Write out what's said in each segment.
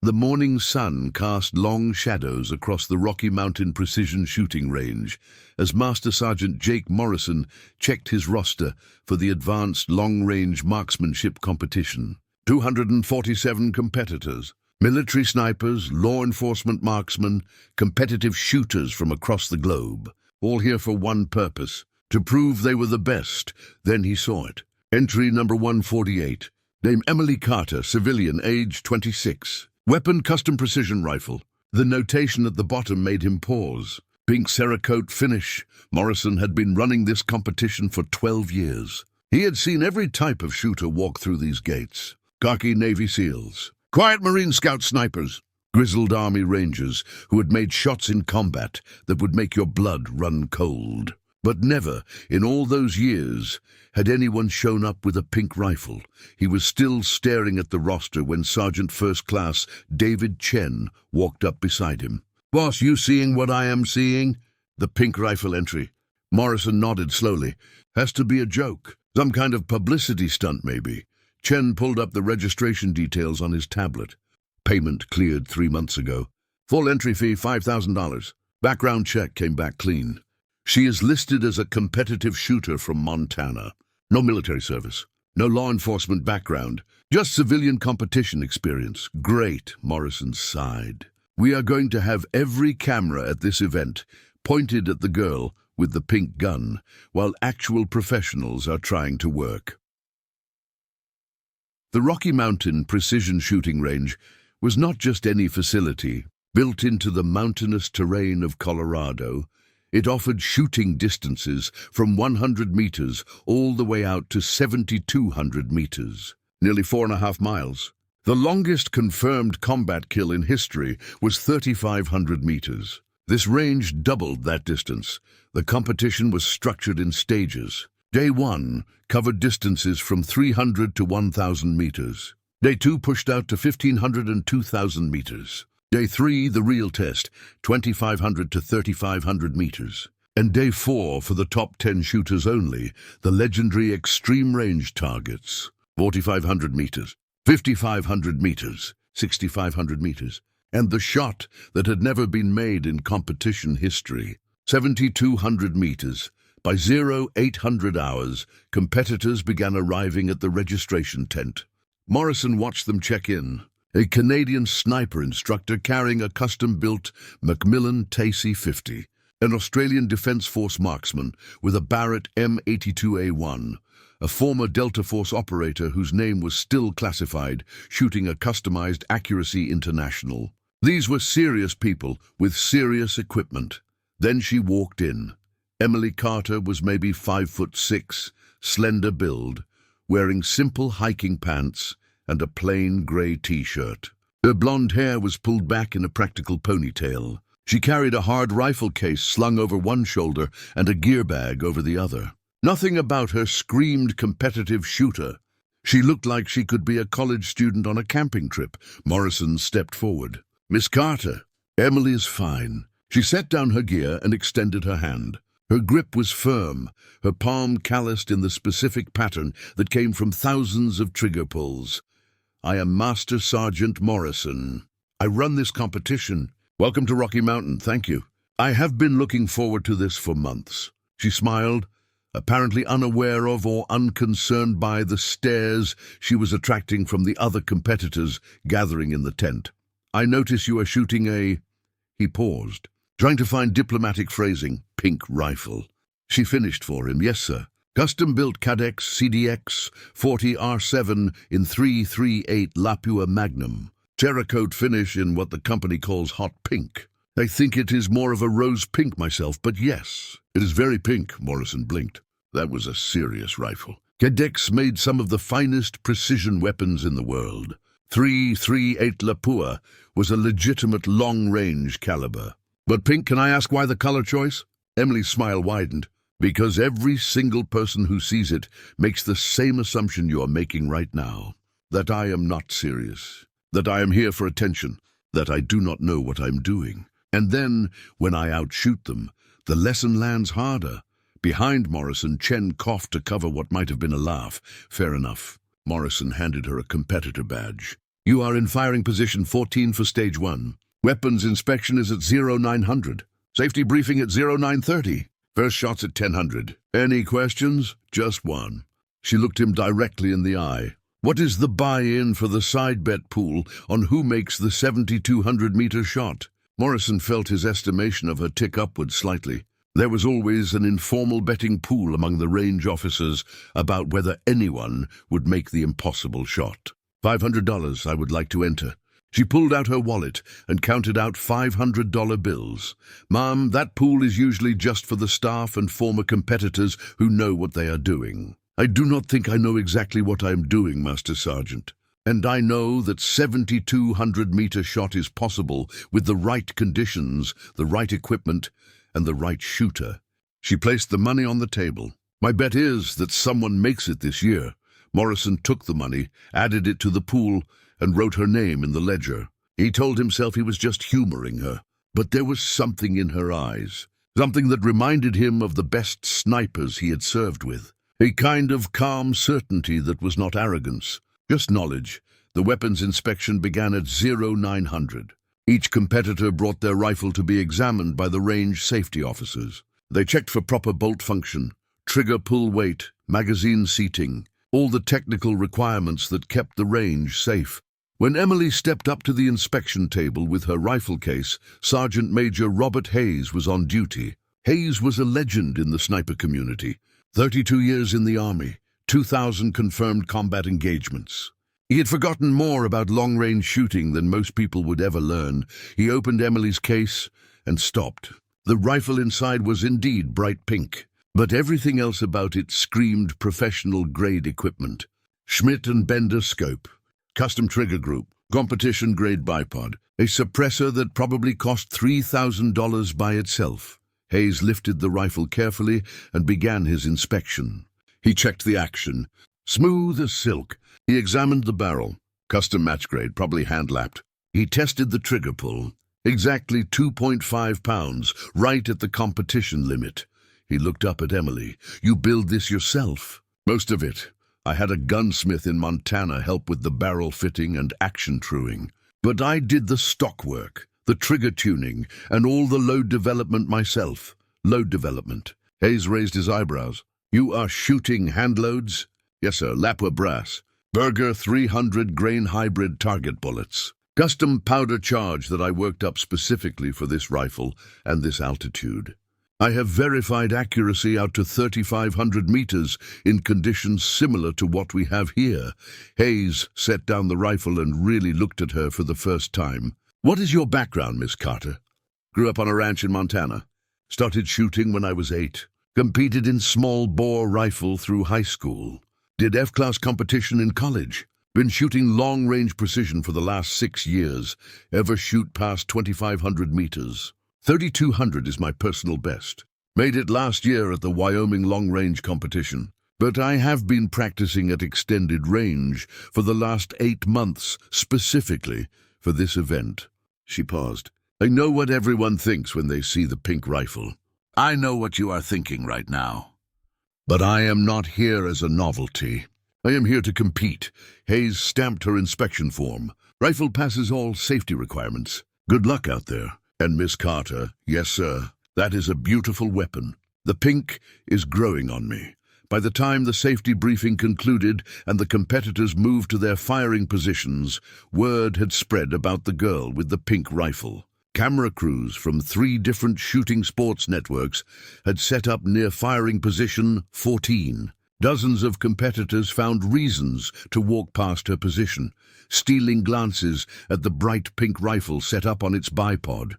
The morning sun cast long shadows across the Rocky Mountain precision shooting range as Master Sergeant Jake Morrison checked his roster for the advanced long-range marksmanship competition. 247 competitors, military snipers, law enforcement marksmen, competitive shooters from across the globe, all here for one purpose, to prove they were the best. Then he saw it. Entry number 148, name Emily Carter, civilian, age 26. Weapon custom precision rifle. The notation at the bottom made him pause. Pink cerakote finish. Morrison had been running this competition for 12 years. He had seen every type of shooter walk through these gates. Khaki Navy SEALs, quiet Marine Scout snipers, Grizzled Army Rangers who had made shots in combat that would make your blood run cold. But never, in all those years, had anyone shown up with a pink rifle. He was still staring at the roster when Sergeant First Class David Chen walked up beside him. "Boss, you seeing what I am seeing?" The pink rifle entry. Morrison nodded slowly. "Has to be a joke. Some kind of publicity stunt, maybe." Chen pulled up the registration details on his tablet. Payment cleared 3 months ago. Full entry fee $5,000. Background check came back clean. She is listed as a competitive shooter from Montana. No military service, no law enforcement background, just civilian competition experience. Great, Morrison sighed. We are going to have every camera at this event pointed at the girl with the pink gun, while actual professionals are trying to work. The Rocky Mountain precision shooting range was not just any facility. Built into the mountainous terrain of Colorado, it offered shooting distances from 100 meters all the way out to 7,200 meters, nearly 4.5 miles. The longest confirmed combat kill in history was 3,500 meters. This range doubled that distance. The competition was structured in stages. Day 1 covered distances from 300 to 1,000 meters. Day 2 pushed out to 1,500 and 2,000 meters. Day 3, the real test, 2,500 to 3,500 meters. And Day 4, for the top 10 shooters only, the legendary extreme range targets. 4,500 meters, 5,500 meters, 6,500 meters. And the shot that had never been made in competition history. 7,200 meters. By 0800 hours, competitors began arriving at the registration tent. Morrison watched them check in. A Canadian sniper instructor carrying a custom-built Macmillan TAC-50, an Australian Defence Force marksman with a Barrett M82A1, a former Delta Force operator whose name was still classified, shooting a customized Accuracy International. These were serious people with serious equipment. Then she walked in. Emily Carter was maybe 5'6", slender build, wearing simple hiking pants and a plain grey t-shirt. Her blonde hair was pulled back in a practical ponytail. She carried a hard rifle case slung over one shoulder and a gear bag over the other. Nothing about her screamed competitive shooter. She looked like she could be a college student on a camping trip. Morrison stepped forward. "Miss Carter, Emily is fine." She set down her gear and extended her hand. Her grip was firm, her palm calloused in the specific pattern that came from thousands of trigger pulls. "I am Master Sergeant Morrison. I run this competition. Welcome to Rocky Mountain, thank you. I have been looking forward to this for months." She smiled, apparently unaware of or unconcerned by the stares she was attracting from the other competitors gathering in the tent. "I notice you are shooting a..." He paused, trying to find diplomatic phrasing. "Pink rifle." She finished for him. "Yes, sir. Custom-built Cadex CDX 40 R7 in 338 Lapua Magnum. Cerakote finish in what the company calls hot pink. I think it is more of a rose pink myself, but yes, it is very pink." Morrison blinked. That was a serious rifle. Cadex made some of the finest precision weapons in the world. 338 Lapua was a legitimate long-range caliber. "But pink, can I ask why the color choice?" Emily's smile widened. "Because every single person who sees it makes the same assumption you are making right now. That I am not serious. That I am here for attention. That I do not know what I'm doing. And then, when I outshoot them, the lesson lands harder." Behind Morrison, Chen coughed to cover what might have been a laugh. "Fair enough." Morrison handed her a competitor badge. You are in firing position 14 for stage 1. Weapons inspection is at 0900. Safety briefing at 0930. First shots at 1000. Any questions? Just one. She looked him directly in the eye. What is the buy-in for the side bet pool on who makes the 7,200-meter shot? Morrison felt his estimation of her tick upward slightly. There was always an informal betting pool among the range officers about whether anyone would make the impossible shot. $500 I would like to enter. She pulled out her wallet and counted out $500 bills. Ma'am, that pool is usually just for the staff and former competitors who know what they are doing. I do not think I know exactly what I am doing, Master Sergeant. And I know that 7,200-meter shot is possible with the right conditions, the right equipment, and the right shooter. She placed the money on the table. My bet is that someone makes it this year. Morrison took the money, added it to the pool, and wrote her name in the ledger. He told himself he was just humoring her, but there was something in her eyes, something that reminded him of the best snipers he had served with. A kind of calm certainty that was not arrogance, just knowledge. The weapons inspection began at 0900. Each competitor brought their rifle to be examined by the range safety officers. They checked for proper bolt function, trigger pull weight, magazine seating, all the technical requirements that kept the range safe. When Emily stepped up to the inspection table with her rifle case, Sergeant Major Robert Hayes was on duty. Hayes was a legend in the sniper community. 32 years in the Army, 2,000 confirmed combat engagements. He had forgotten more about long-range shooting than most people would ever learn. He opened Emily's case and stopped. The rifle inside was indeed bright pink, but everything else about it screamed professional-grade equipment. Schmidt and Bender scope, custom trigger group, competition-grade bipod, a suppressor that probably cost $3,000 by itself. Hayes lifted the rifle carefully and began his inspection. He checked the action. Smooth as silk. He examined the barrel. Custom match grade, probably hand-lapped. He tested the trigger pull. Exactly 2.5 pounds, right at the competition limit. He looked up at Emily. You build this yourself? Most of it. I had a gunsmith in Montana help with the barrel fitting and action truing. But I did the stock work, the trigger tuning, and all the load development myself. Load development. Hayes raised his eyebrows. You are shooting hand loads? Yes, sir. Lapua brass. Berger 300 grain hybrid target bullets. Custom powder charge that I worked up specifically for this rifle and this altitude. I have verified accuracy out to 3,500 meters in conditions similar to what we have here. Hayes set down the rifle and really looked at her for the first time. What is your background, Miss Carter? Grew up on a ranch in Montana. Started shooting when I was 8. Competed in small bore rifle through high school. Did F-class competition in college. Been shooting long-range precision for the last 6 years. Ever shoot past 2,500 meters. 3,200 is my personal best. Made it last year at the Wyoming long-range competition. But I have been practicing at extended range for the last 8 months, specifically for this event. She paused. I know what everyone thinks when they see the pink rifle. I know what you are thinking right now. But I am not here as a novelty. I am here to compete. Hayes stamped her inspection form. Rifle passes all safety requirements. Good luck out there. And Miss Carter, yes, sir, that is a beautiful weapon. The pink is growing on me. By the time the safety briefing concluded and the competitors moved to their firing positions, word had spread about the girl with the pink rifle. Camera crews from 3 different shooting sports networks had set up near firing position 14. Dozens of competitors found reasons to walk past her position, stealing glances at the bright pink rifle set up on its bipod.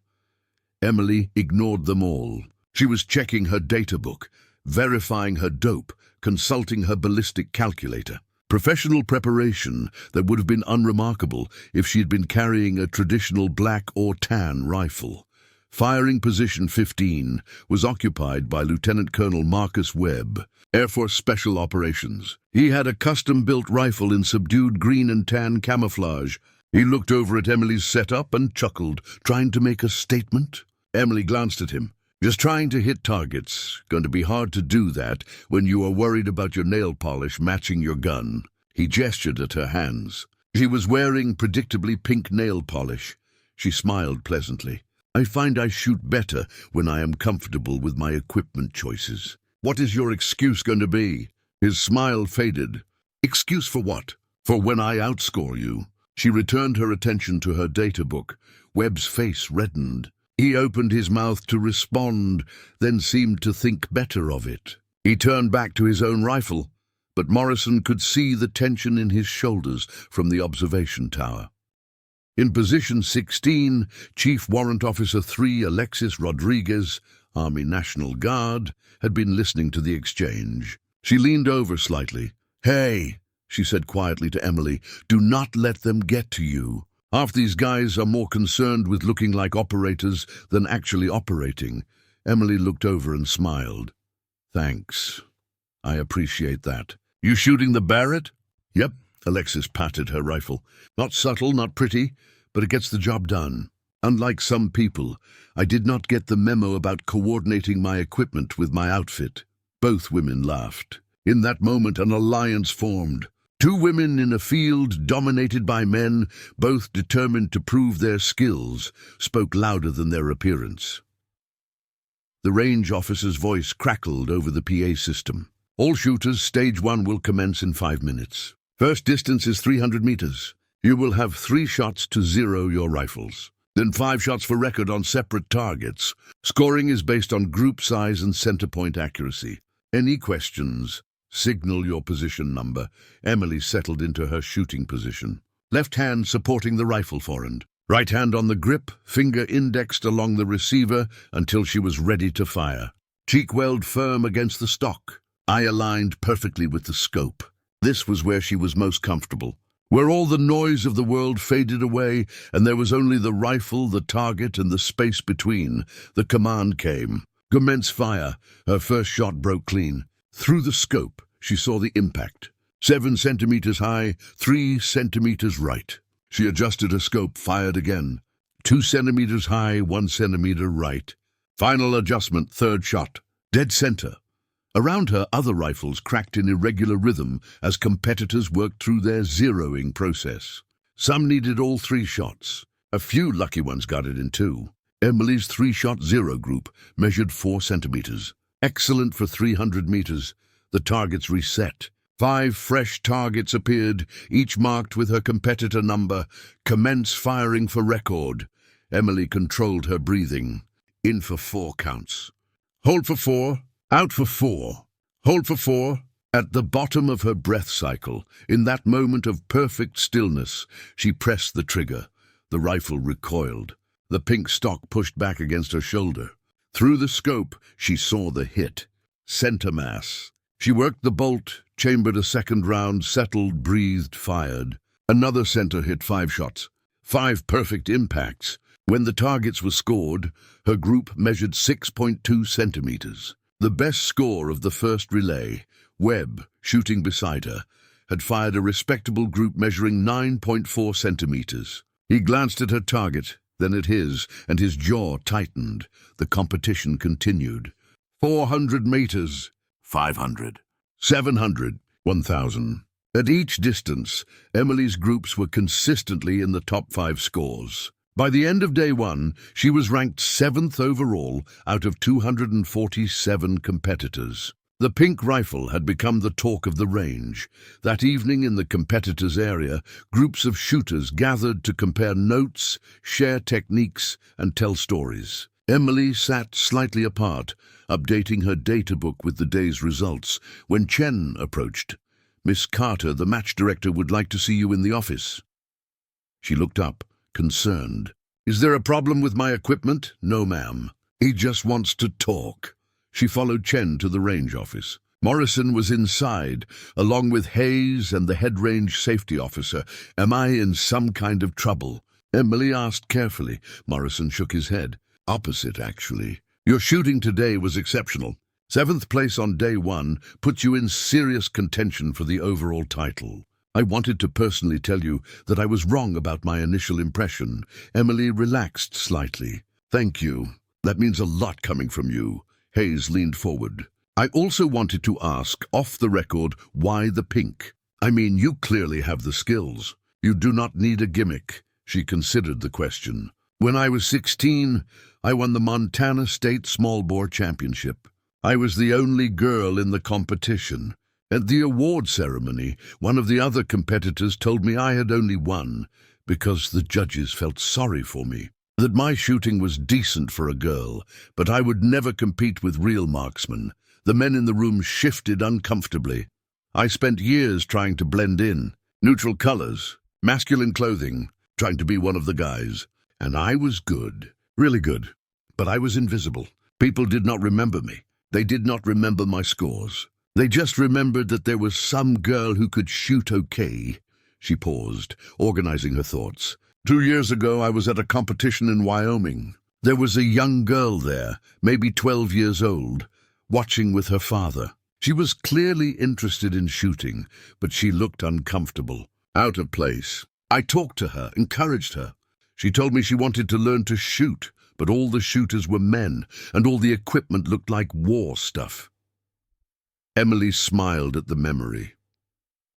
Emily ignored them all. She was checking her data book, verifying her dope, consulting her ballistic calculator. Professional preparation that would have been unremarkable if she had been carrying a traditional black or tan rifle. Firing position 15 was occupied by Lieutenant Colonel Marcus Webb, Air Force Special Operations. He had a custom-built rifle in subdued green and tan camouflage. He looked over at Emily's setup and chuckled, trying to make a statement. Emily glanced at him. Just trying to hit targets. Going to be hard to do that when you are worried about your nail polish matching your gun. He gestured at her hands. She was wearing predictably pink nail polish. She smiled pleasantly. I find I shoot better when I am comfortable with my equipment choices. What is your excuse going to be? His smile faded. Excuse for what? For when I outscore you. She returned her attention to her data book. Webb's face reddened. He opened his mouth to respond, then seemed to think better of it. He turned back to his own rifle, but Morrison could see the tension in his shoulders from the observation tower. In position 16, Chief Warrant Officer 3 Alexis Rodriguez, Army National Guard, had been listening to the exchange. She leaned over slightly. "Hey," she said quietly to Emily, "do not let them get to you. Half these guys are more concerned with looking like operators than actually operating." Emily looked over and smiled. "Thanks. I appreciate that. You shooting the Barrett?" "Yep." Alexis patted her rifle. "Not subtle, not pretty, but it gets the job done. Unlike some people, I did not get the memo about coordinating my equipment with my outfit." Both women laughed. In that moment, an alliance formed. Two women in a field dominated by men, both determined to prove their skills, spoke louder than their appearance. The range officer's voice crackled over the PA system. "All shooters, stage 1 will commence in 5 minutes. First distance is 300 meters. You will have 3 shots to zero your rifles. Then 5 shots for record on separate targets. Scoring is based on group size and center point accuracy. Any questions? Signal your position number." Emily settled into her shooting position. Left hand supporting the rifle forend. Right hand on the grip, finger indexed along the receiver until she was ready to fire. Cheek weld firm against the stock. Eye aligned perfectly with the scope. This was where she was most comfortable. Where all the noise of the world faded away and there was only the rifle, the target, and the space between. The command came. "Commence fire." Her first shot broke clean. Through the scope, she saw the impact. 7 centimeters high, 3 centimeters right. She adjusted her scope, fired again. 2 centimeters high, 1 centimeter right. Final adjustment, third shot. Dead center. Around her, other rifles cracked in irregular rhythm as competitors worked through their zeroing process. Some needed all 3 shots. A few lucky ones got it in 2. Emily's 3-shot zero group measured 4 centimeters. Excellent for 300 meters. The targets reset. 5 fresh targets appeared, each marked with her competitor number. Commence firing for record. Emily controlled her breathing. In for 4 counts. Hold for 4. Out for 4. Hold for 4. At the bottom of her breath cycle, in that moment of perfect stillness, she pressed the trigger. The rifle recoiled. The pink stock pushed back against her shoulder. Through the scope, she saw the hit. Center mass. She worked the bolt, chambered a second round, settled, breathed, fired. Another center hit, 5 shots. 5 perfect impacts. When the targets were scored, her group measured 6.2 centimeters. The best score of the first relay, Webb, shooting beside her, had fired a respectable group measuring 9.4 centimeters. He glanced at her target, then at his, and his jaw tightened. The competition continued. 400 meters. 500. 700. 1,000. At each distance, Emily's groups were consistently in the top 5 scores. By the end of day 1, she was ranked 7th overall out of 247 competitors. The pink rifle had become the talk of the range. That evening in the competitors' area, groups of shooters gathered to compare notes, share techniques, and tell stories. Emily sat slightly apart, updating her data book with the day's results, when Chen approached. "Miss Carter, the match director would like to see you in the office." She looked up, concerned. "Is there a problem with my equipment?" "No, ma'am. He just wants to talk." She followed Chen to the range office. Morrison was inside, along with Hayes and the head range safety officer. "Am I in some kind of trouble?" Emily asked carefully. Morrison shook his head. "Opposite, actually. Your shooting today was exceptional. 7th place on day 1 puts you in serious contention for the overall title. I wanted to personally tell you that I was wrong about my initial impression." Emily relaxed slightly. "Thank you. That means a lot coming from you." Hayes leaned forward. "I also wanted to ask, off the record, why the pink? I mean, you clearly have the skills. You do not need a gimmick. She considered the question. When I was 16, I won the Montana State Small Bore Championship. I was the only girl in the competition. At the award ceremony, one of the other competitors told me I had only won because the judges felt sorry for me, that my shooting was decent for a girl, but I would never compete with real marksmen. The men in the room shifted uncomfortably. I spent years trying to blend in, neutral colors, masculine clothing, trying to be one of the guys. And I was good, really good, but I was invisible. People did not remember me. They did not remember my scores. They just remembered that there was some girl who could shoot okay. She paused, organizing her thoughts. 2 years ago, I was at a competition in Wyoming. There was a young girl there, maybe 12 years old, watching with her father. She was clearly interested in shooting, but she looked uncomfortable, out of place. I talked to her, encouraged her. She told me she wanted to learn to shoot, but all the shooters were men, and all the equipment looked like war stuff. Emily smiled at the memory.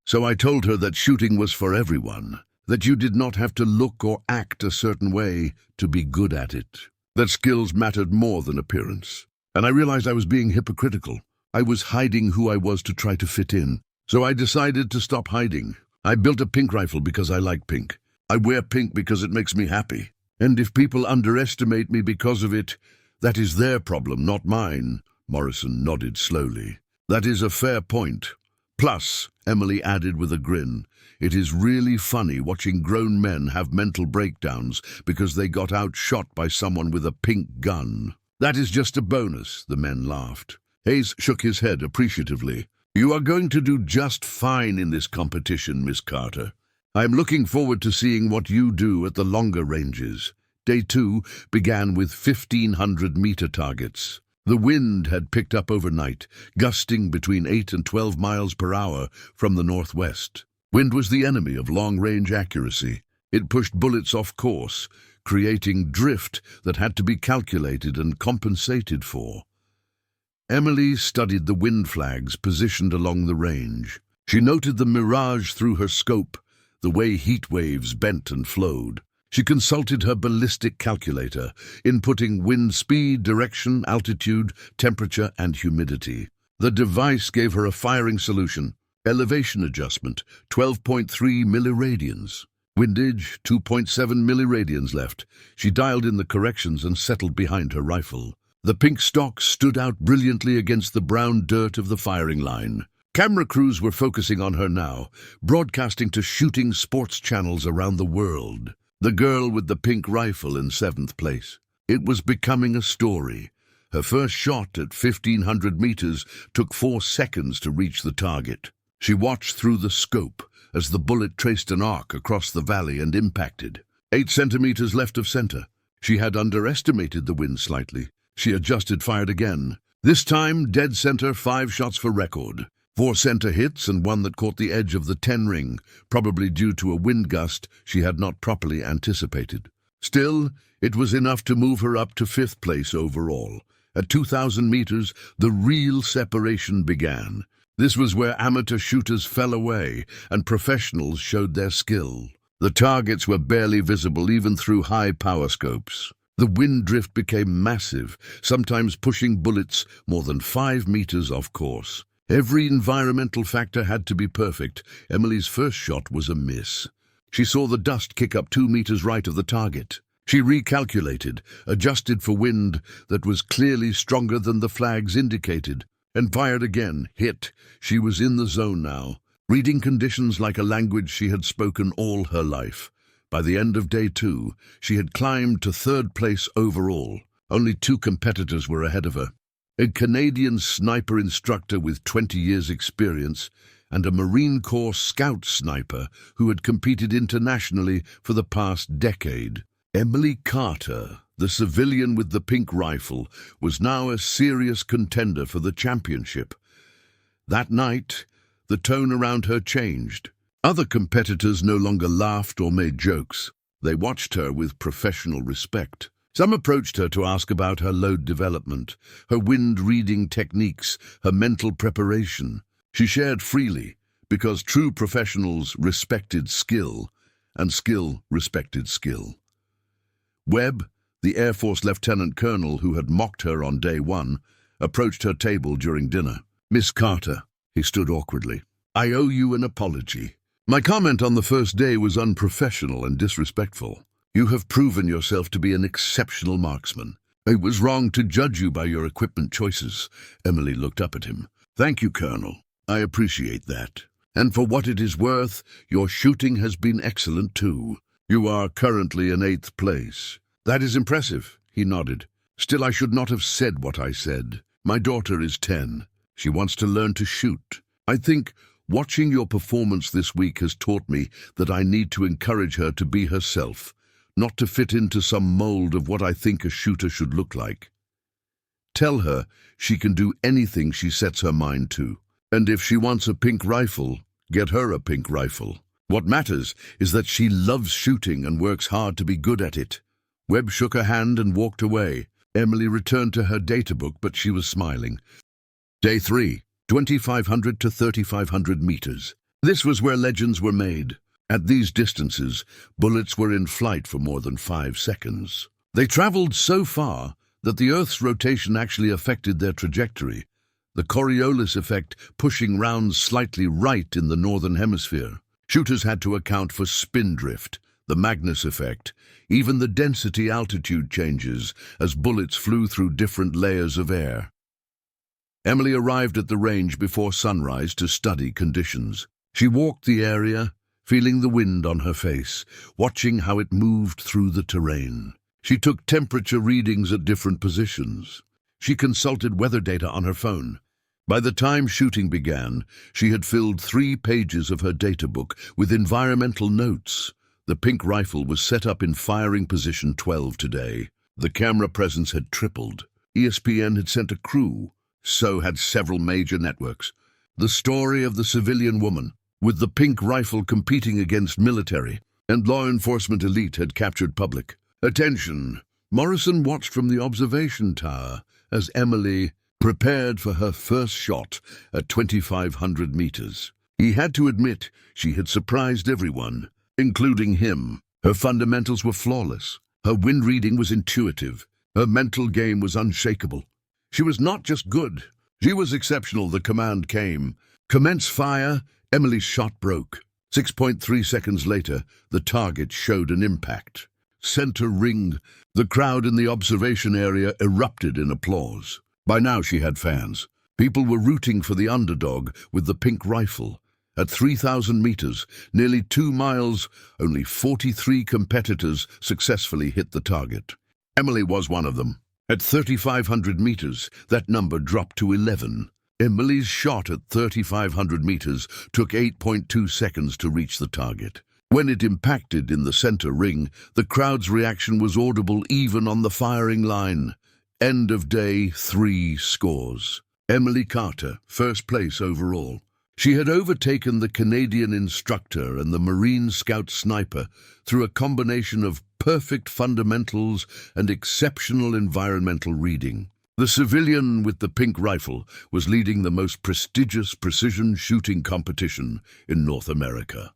So I told her that shooting was for everyone, that you did not have to look or act a certain way to be good at it, that skills mattered more than appearance. And I realized I was being hypocritical. I was hiding who I was to try to fit in. So I decided to stop hiding. I built a pink rifle because I like pink. I wear pink because it makes me happy. And if people underestimate me because of it, that is their problem, not mine. Morrison nodded slowly. That is a fair point. Plus, Emily added with a grin, it is really funny watching grown men have mental breakdowns because they got outshot by someone with a pink gun. That is just a bonus, the men laughed. Hayes shook his head appreciatively. You are going to do just fine in this competition, Miss Carter. I am looking forward to seeing what you do at the longer ranges. Day 2 began with 1,500-meter targets. The wind had picked up overnight, gusting between 8 and 12 miles per hour from the northwest. Wind was the enemy of long-range accuracy. It pushed bullets off course, creating drift that had to be calculated and compensated for. Emily studied the wind flags positioned along the range. She noted the mirage through her scope, the way heat waves bent and flowed. She consulted her ballistic calculator, inputting wind speed, direction, altitude, temperature, and humidity. The device gave her a firing solution. Elevation adjustment, 12.3 milliradians. Windage, 2.7 milliradians left. She dialed in the corrections and settled behind her rifle. The pink stock stood out brilliantly against the brown dirt of the firing line. Camera crews were focusing on her now, broadcasting to shooting sports channels around the world. The girl with the pink rifle in 7th place. It was becoming a story. Her first shot at 1,500 meters took 4 seconds to reach the target. She watched through the scope as the bullet traced an arc across the valley and impacted. 8 centimeters left of center. She had underestimated the wind slightly. She adjusted, fired again. This time, dead center, 5 shots for record. 4 center hits and 1 that caught the edge of the 10 ring, probably due to a wind gust she had not properly anticipated. Still, it was enough to move her up to 5th place overall. At 2,000 meters, the real separation began. This was where amateur shooters fell away and professionals showed their skill. The targets were barely visible even through high power scopes. The wind drift became massive, sometimes pushing bullets more than 5 meters off course. Every environmental factor had to be perfect. Emily's first shot was a miss. She saw the dust kick up 2 meters right of the target. She recalculated, adjusted for wind that was clearly stronger than the flags indicated, and fired again. Hit. She was in the zone now, reading conditions like a language she had spoken all her life. By the end of day 2, she had climbed to 3rd place overall. Only 2 competitors were ahead of her. A Canadian sniper instructor with 20 years' experience, and a Marine Corps scout sniper who had competed internationally for the past decade. Emily Carter, the civilian with the pink rifle, was now a serious contender for the championship. That night, the tone around her changed. Other competitors no longer laughed or made jokes. They watched her with professional respect. Some approached her to ask about her load development, her wind-reading techniques, her mental preparation. She shared freely, because true professionals respected skill, and skill respected skill. Webb, the Air Force Lieutenant Colonel who had mocked her on day one, approached her table during dinner. "Miss Carter," he stood awkwardly, "I owe you an apology. My comment on the first day was unprofessional and disrespectful. You have proven yourself to be an exceptional marksman. I was wrong to judge you by your equipment choices." Emily looked up at him. "Thank you, Colonel. I appreciate that. And for what it is worth, your shooting has been excellent too. You are currently in 8th place. That is impressive," he nodded. "Still, I should not have said what I said. My daughter is 10. She wants to learn to shoot. I think watching your performance this week has taught me that I need to encourage her to be herself, not to fit into some mold of what I think a shooter should look like. Tell her she can do anything she sets her mind to. And if she wants a pink rifle, get her a pink rifle. What matters is that she loves shooting and works hard to be good at it." Webb shook her hand and walked away. Emily returned to her data book, but she was smiling. Day 3, 2,500 to 3,500 meters. This was where legends were made. At these distances, bullets were in flight for more than 5 seconds. They traveled so far that the Earth's rotation actually affected their trajectory, the Coriolis effect pushing rounds slightly right in the northern hemisphere. Shooters had to account for spin drift, the Magnus effect, even the density-altitude changes as bullets flew through different layers of air. Emily arrived at the range before sunrise to study conditions. She walked the area, feeling the wind on her face, watching how it moved through the terrain. She took temperature readings at different positions. She consulted weather data on her phone. By the time shooting began, she had filled 3 pages of her data book with environmental notes. The pink rifle was set up in firing position 12 today. The camera presence had tripled. ESPN had sent a crew. So had several major networks. The story of the civilian woman, with the pink rifle competing against military and law enforcement elite, had captured public attention. Morrison watched from the observation tower as Emily prepared for her first shot at 2,500 meters. He had to admit she had surprised everyone, including him. Her fundamentals were flawless. Her wind reading was intuitive. Her mental game was unshakable. She was not just good, she was exceptional. The command came. "Commence fire." Emily's shot broke. 6.3 seconds later, the target showed an impact. Center ring. The crowd in the observation area erupted in applause. By now she had fans. People were rooting for the underdog with the pink rifle. At 3,000 meters, nearly 2 miles, only 43 competitors successfully hit the target. Emily was one of them. At 3,500 meters, that number dropped to 11. Emily's shot at 3,500 meters took 8.2 seconds to reach the target. When it impacted in the center ring, the crowd's reaction was audible even on the firing line. End of day 3 scores. Emily Carter, first place overall. She had overtaken the Canadian instructor and the Marine Scout sniper through a combination of perfect fundamentals and exceptional environmental reading. The civilian with the pink rifle was leading the most prestigious precision shooting competition in North America.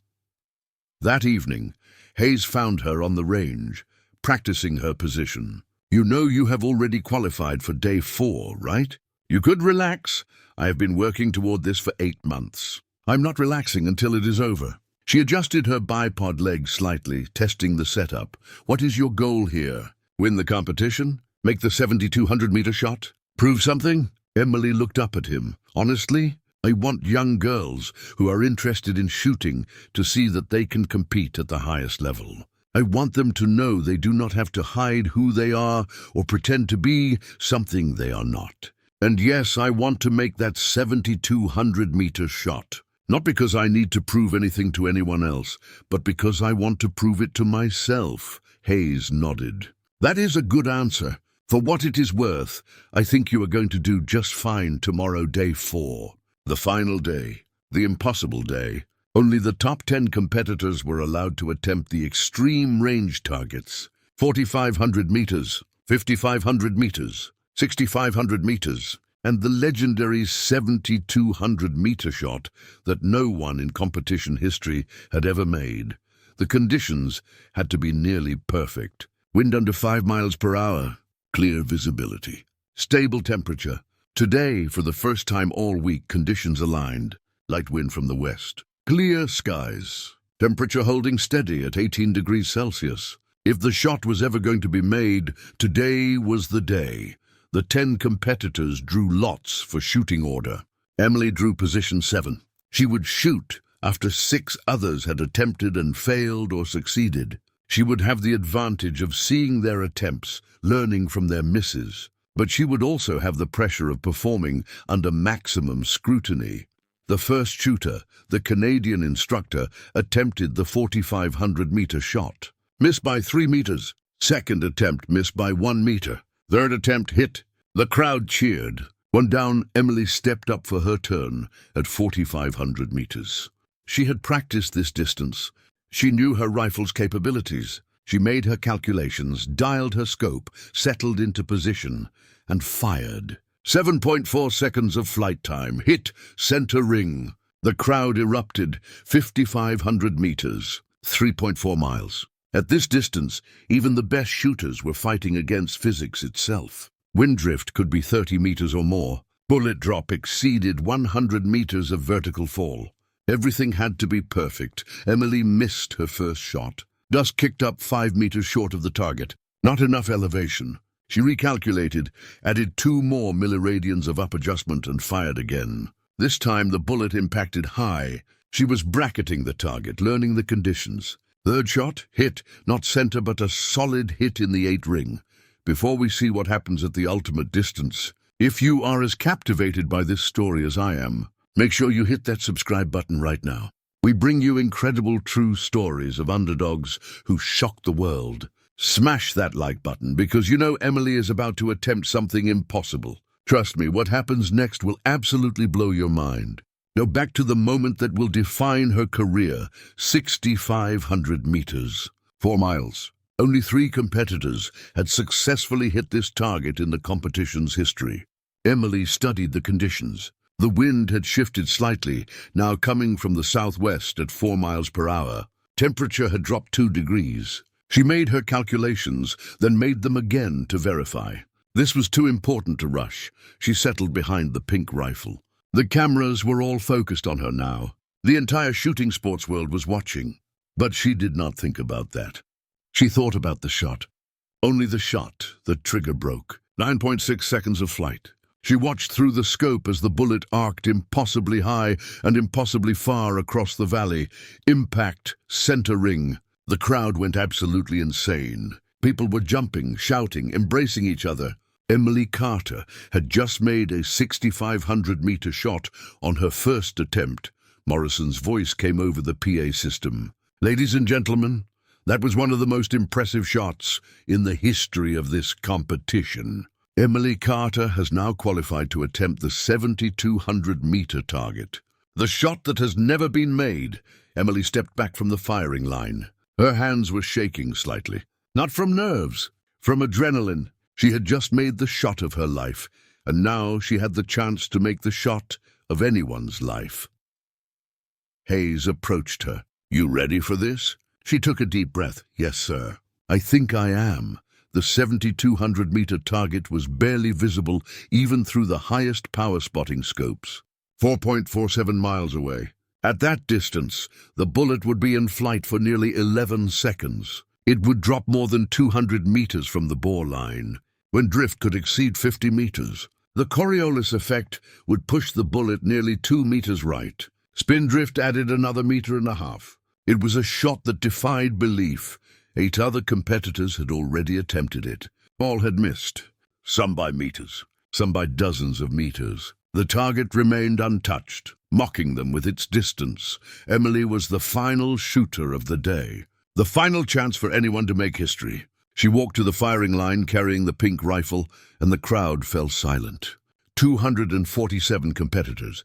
That evening, Hayes found her on the range, practicing her position. "You know you have already qualified for day 4, right? You could relax. I have been working toward this for 8 months. I'm not relaxing until it is over." She adjusted her bipod leg slightly, testing the setup. "What is your goal here? Win the competition? Make the 7,200-meter shot? Prove something?" Emily looked up at him. "Honestly, I want young girls who are interested in shooting to see that they can compete at the highest level. I want them to know they do not have to hide who they are or pretend to be something they are not. And yes, I want to make that 7,200-meter shot. Not because I need to prove anything to anyone else, but because I want to prove it to myself." Hayes nodded. "That is a good answer. For what it is worth, I think you are going to do just fine tomorrow, day 4. The final day, the impossible day. Only the top 10 competitors were allowed to attempt the extreme range targets. 4,500 meters, 5,500 meters, 6,500 meters, and the legendary 7,200-meter shot that no one in competition history had ever made. The conditions had to be nearly perfect. Wind under 5 miles per hour, clear visibility, stable temperature. Today, for the first time all week, conditions aligned. Light wind from the west. Clear skies. Temperature holding steady at 18 degrees Celsius. If the shot was ever going to be made, today was the day. The 10 competitors drew lots for shooting order. Emily drew position 7. She would shoot after 6 others had attempted and failed or succeeded. She would have the advantage of seeing their attempts, learning from their misses. But she would also have the pressure of performing under maximum scrutiny. The first shooter, the Canadian instructor, attempted the 4,500-meter shot. Missed by 3 meters. Second attempt missed by 1 meter. Third attempt hit. The crowd cheered. When down, Emily stepped up for her turn at 4,500 meters. She had practiced this distance. She knew her rifle's capabilities. She made her calculations, dialed her scope, settled into position, and fired. 7.4 seconds of flight time. Hit center ring. The crowd erupted. 5,500 meters. 3.4 miles. At this distance, even the best shooters were fighting against physics itself. Wind drift could be 30 meters or more. Bullet drop exceeded 100 meters of vertical fall. Everything had to be perfect. Emily missed her first shot. Dust kicked up 5 meters short of the target. Not enough elevation. She recalculated, added 2 more milliradians of up adjustment and fired again. This time the bullet impacted high. She was bracketing the target, learning the conditions. Third shot, hit, not center but a solid hit in the 8 ring. Before we see what happens at the ultimate distance, if you are as captivated by this story as I am, make sure you hit that subscribe button right now. We bring you incredible true stories of underdogs who shock the world. Smash that like button because you know Emily is about to attempt something impossible. Trust me, what happens next will absolutely blow your mind. Now back to the moment that will define her career, 6,500 meters, 4 miles. Only 3 competitors had successfully hit this target in the competition's history. Emily studied the conditions. The wind had shifted slightly, now coming from the southwest at 4 miles per hour. Temperature had dropped 2 degrees. She made her calculations, then made them again to verify. This was too important to rush. She settled behind the pink rifle. The cameras were all focused on her now. The entire shooting sports world was watching. But she did not think about that. She thought about the shot. Only the shot, the trigger broke. 9.6 seconds of flight. She watched through the scope as the bullet arced impossibly high and impossibly far across the valley. Impact, center ring. The crowd went absolutely insane. People were jumping, shouting, embracing each other. Emily Carter had just made a 6,500-meter shot on her first attempt. Morrison's voice came over the PA system. "Ladies and gentlemen, that was one of the most impressive shots in the history of this competition. Emily Carter has now qualified to attempt the 7,200-meter target. The shot that has never been made." Emily stepped back from the firing line. Her hands were shaking slightly. Not from nerves, from adrenaline. She had just made the shot of her life, and now she had the chance to make the shot of anyone's life. Hayes approached her. "You ready for this?" She took a deep breath. "Yes, sir. I think I am." The 7,200-meter target was barely visible even through the highest power spotting scopes. 4.47 miles away. At that distance, the bullet would be in flight for nearly 11 seconds. It would drop more than 200 meters from the bore line, when drift could exceed 50 meters. The Coriolis effect would push the bullet nearly 2 meters right. Spin drift added another 1.5 meters. It was a shot that defied belief. 8 other competitors had already attempted it. All had missed, some by meters, some by dozens of meters. The target remained untouched, mocking them with its distance. Emily was the final shooter of the day, the final chance for anyone to make history. She walked to the firing line carrying the pink rifle, and the crowd fell silent. 247 competitors,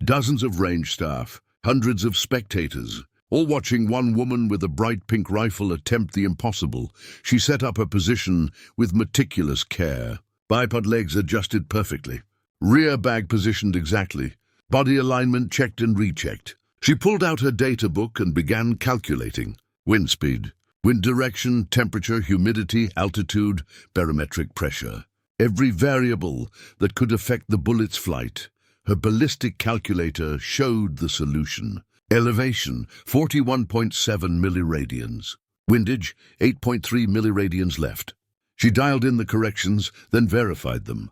dozens of range staff, hundreds of spectators, all watching one woman with a bright pink rifle attempt the impossible. She set up her position with meticulous care. Bipod legs adjusted perfectly. Rear bag positioned exactly. Body alignment checked and rechecked. She pulled out her data book and began calculating. Wind speed, wind direction, temperature, humidity, altitude, barometric pressure. Every variable that could affect the bullet's flight. Her ballistic calculator showed the solution. Elevation, 41.7 milliradians. Windage, 8.3 milliradians left. She dialed in the corrections, then verified them.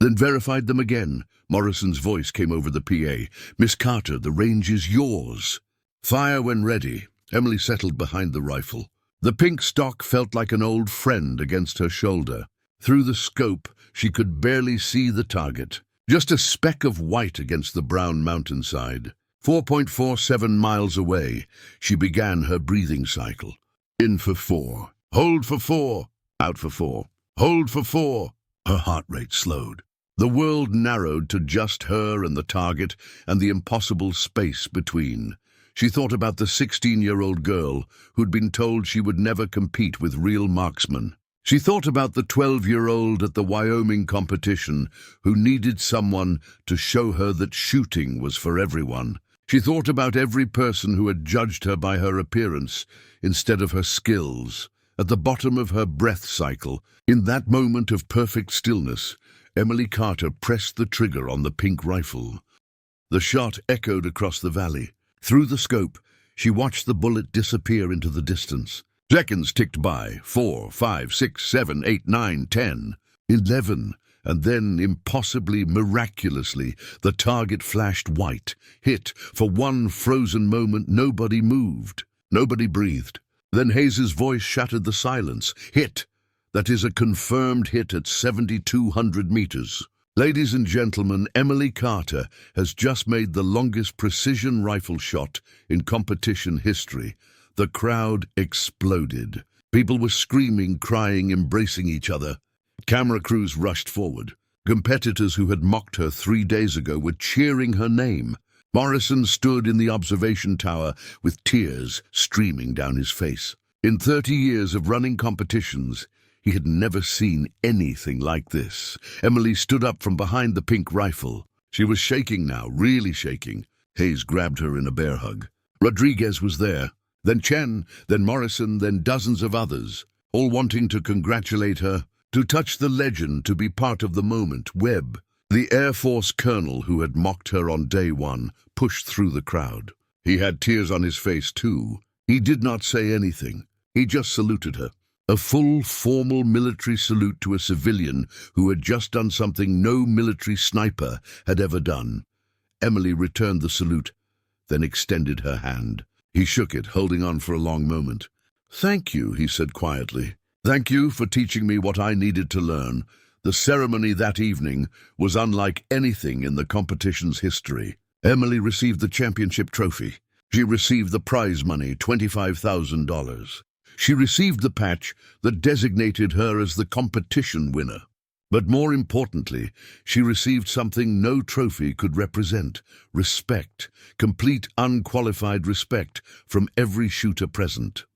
Then verified them again. Morrison's voice came over the PA. "Miss Carter, the range is yours." "Fire when ready." Emily settled behind the rifle. The pink stock felt like an old friend against her shoulder. Through the scope, she could barely see the target. Just a speck of white against the brown mountainside. 4.47 miles away, she began her breathing cycle. In for 4. Hold for 4. Out for 4. Hold for 4. Her heart rate slowed. The world narrowed to just her and the target and the impossible space between. She thought about the 16-year-old girl who'd been told she would never compete with real marksmen. She thought about the 12-year-old at the Wyoming competition who needed someone to show her that shooting was for everyone. She thought about every person who had judged her by her appearance instead of her skills. At the bottom of her breath cycle, in that moment of perfect stillness, Emily Carter pressed the trigger on the pink rifle. The shot echoed across the valley. Through the scope, she watched the bullet disappear into the distance. Seconds ticked by. 4, 5, 6, 7, 8, 9, 10, 11, and then, impossibly, miraculously, the target flashed white. Hit. For one frozen moment, nobody moved. Nobody breathed. Then Hayes's voice shattered the silence. Hit. That is a confirmed hit at 7,200 meters. Ladies and gentlemen, Emily Carter has just made the longest precision rifle shot in competition history. The crowd exploded. People were screaming, crying, embracing each other. Camera crews rushed forward. Competitors who had mocked her 3 days ago were cheering her name. Morrison stood in the observation tower with tears streaming down his face. In 30 years of running competitions, he had never seen anything like this. Emily stood up from behind the pink rifle. She was shaking now, really shaking. Hayes grabbed her in a bear hug. Rodriguez was there. Then Chen, then Morrison, then dozens of others, all wanting to congratulate her, to touch the legend, to be part of the moment. Webb, the Air Force colonel who had mocked her on day 1, pushed through the crowd. He had tears on his face too. He did not say anything. He just saluted her. A full, formal military salute to a civilian who had just done something no military sniper had ever done. Emily returned the salute, then extended her hand. He shook it, holding on for a long moment. "Thank you," he said quietly. "Thank you for teaching me what I needed to learn." The ceremony that evening was unlike anything in the competition's history. Emily received the championship trophy. She received the prize money, $25,000. She received the patch that designated her as the competition winner. But more importantly, she received something no trophy could represent: respect, complete unqualified respect from every shooter present.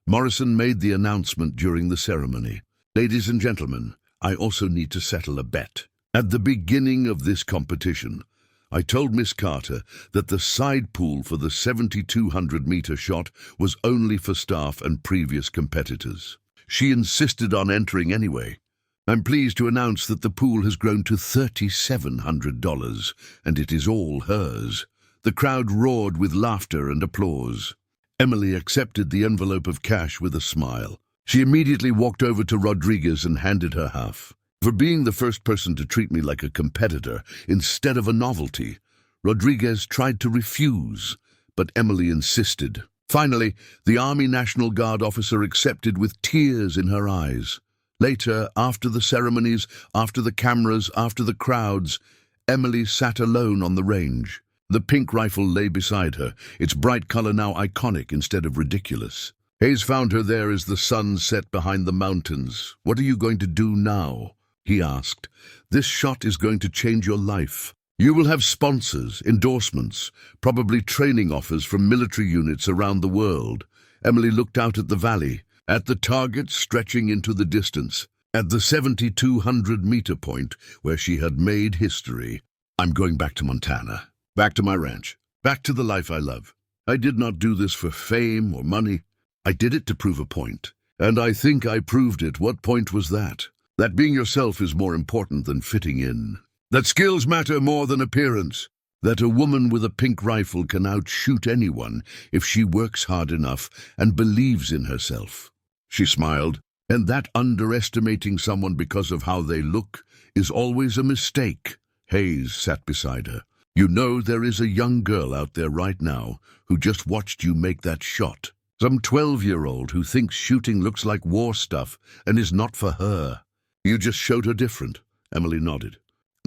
Morrison made the announcement during the ceremony. "Ladies and gentlemen, I also need to settle a bet. At the beginning of this competition, I told Miss Carter that the side pool for the 7,200-meter shot was only for staff and previous competitors. She insisted on entering anyway. I'm pleased to announce that the pool has grown to $3,700, and it is all hers." The crowd roared with laughter and applause. Emily accepted the envelope of cash with a smile. She immediately walked over to Rodriguez and handed her half. "For being the first person to treat me like a competitor instead of a novelty." Rodriguez tried to refuse, but Emily insisted. Finally, the Army National Guard officer accepted with tears in her eyes. Later, after the ceremonies, after the cameras, after the crowds, Emily sat alone on the range. The pink rifle lay beside her, its bright color now iconic instead of ridiculous. Hayes found her there as the sun set behind the mountains. "What are you going to do now?" he asked. "This shot is going to change your life. You will have sponsors, endorsements, probably training offers from military units around the world." Emily looked out at the valley, at the target stretching into the distance, at the 7,200-meter point where she had made history. "I'm going back to Montana, back to my ranch, back to the life I love. I did not do this for fame or money. I did it to prove a point. And I think I proved it. What point was that? That being yourself is more important than fitting in. That skills matter more than appearance. That a woman with a pink rifle can outshoot anyone if she works hard enough and believes in herself. She smiled. And that underestimating someone because of how they look is always a mistake. Hayes sat beside her. You know there is a young girl out there right now who just watched you make that shot. Some 12-year-old who thinks shooting looks like war stuff and is not for her. You just showed her different. Emily nodded.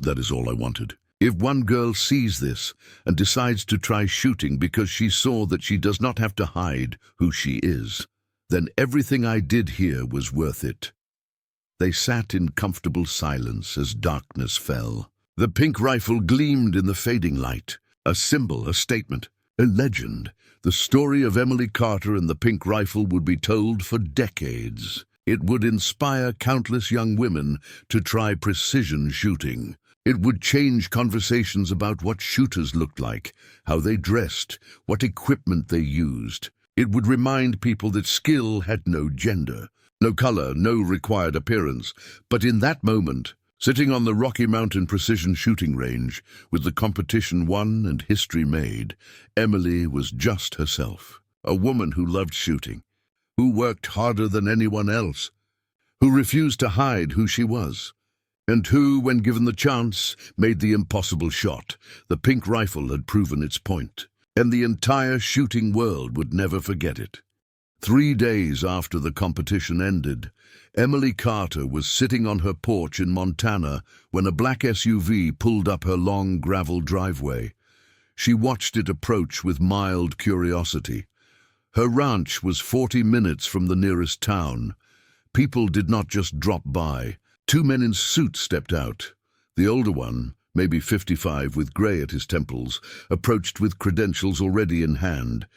That is all I wanted. If one girl sees this and decides to try shooting because she saw that she does not have to hide who she is, then everything I did here was worth it. They sat in comfortable silence as darkness fell. The pink rifle gleamed in the fading light, a symbol, a statement, a legend. The story of Emily Carter and the pink rifle would be told for decades. It would inspire countless young women to try precision shooting. It would change conversations about what shooters looked like, how they dressed, what equipment they used. It would remind people that skill had no gender, no color, no required appearance. But in that moment, sitting on the Rocky Mountain precision shooting range, with the competition won and history made, Emily was just herself. A woman who loved shooting, who worked harder than anyone else, who refused to hide who she was, and who, when given the chance, made the impossible shot. The pink rifle had proven its point, and the entire shooting world would never forget it. 3 days after the competition ended, Emily Carter was sitting on her porch in Montana when a black SUV pulled up her long gravel driveway. She watched it approach with mild curiosity. Her ranch was 40 minutes from the nearest town. People did not just drop by. 2 men in suits stepped out. The older one, maybe 55 with gray at his temples, approached with credentials already in hand.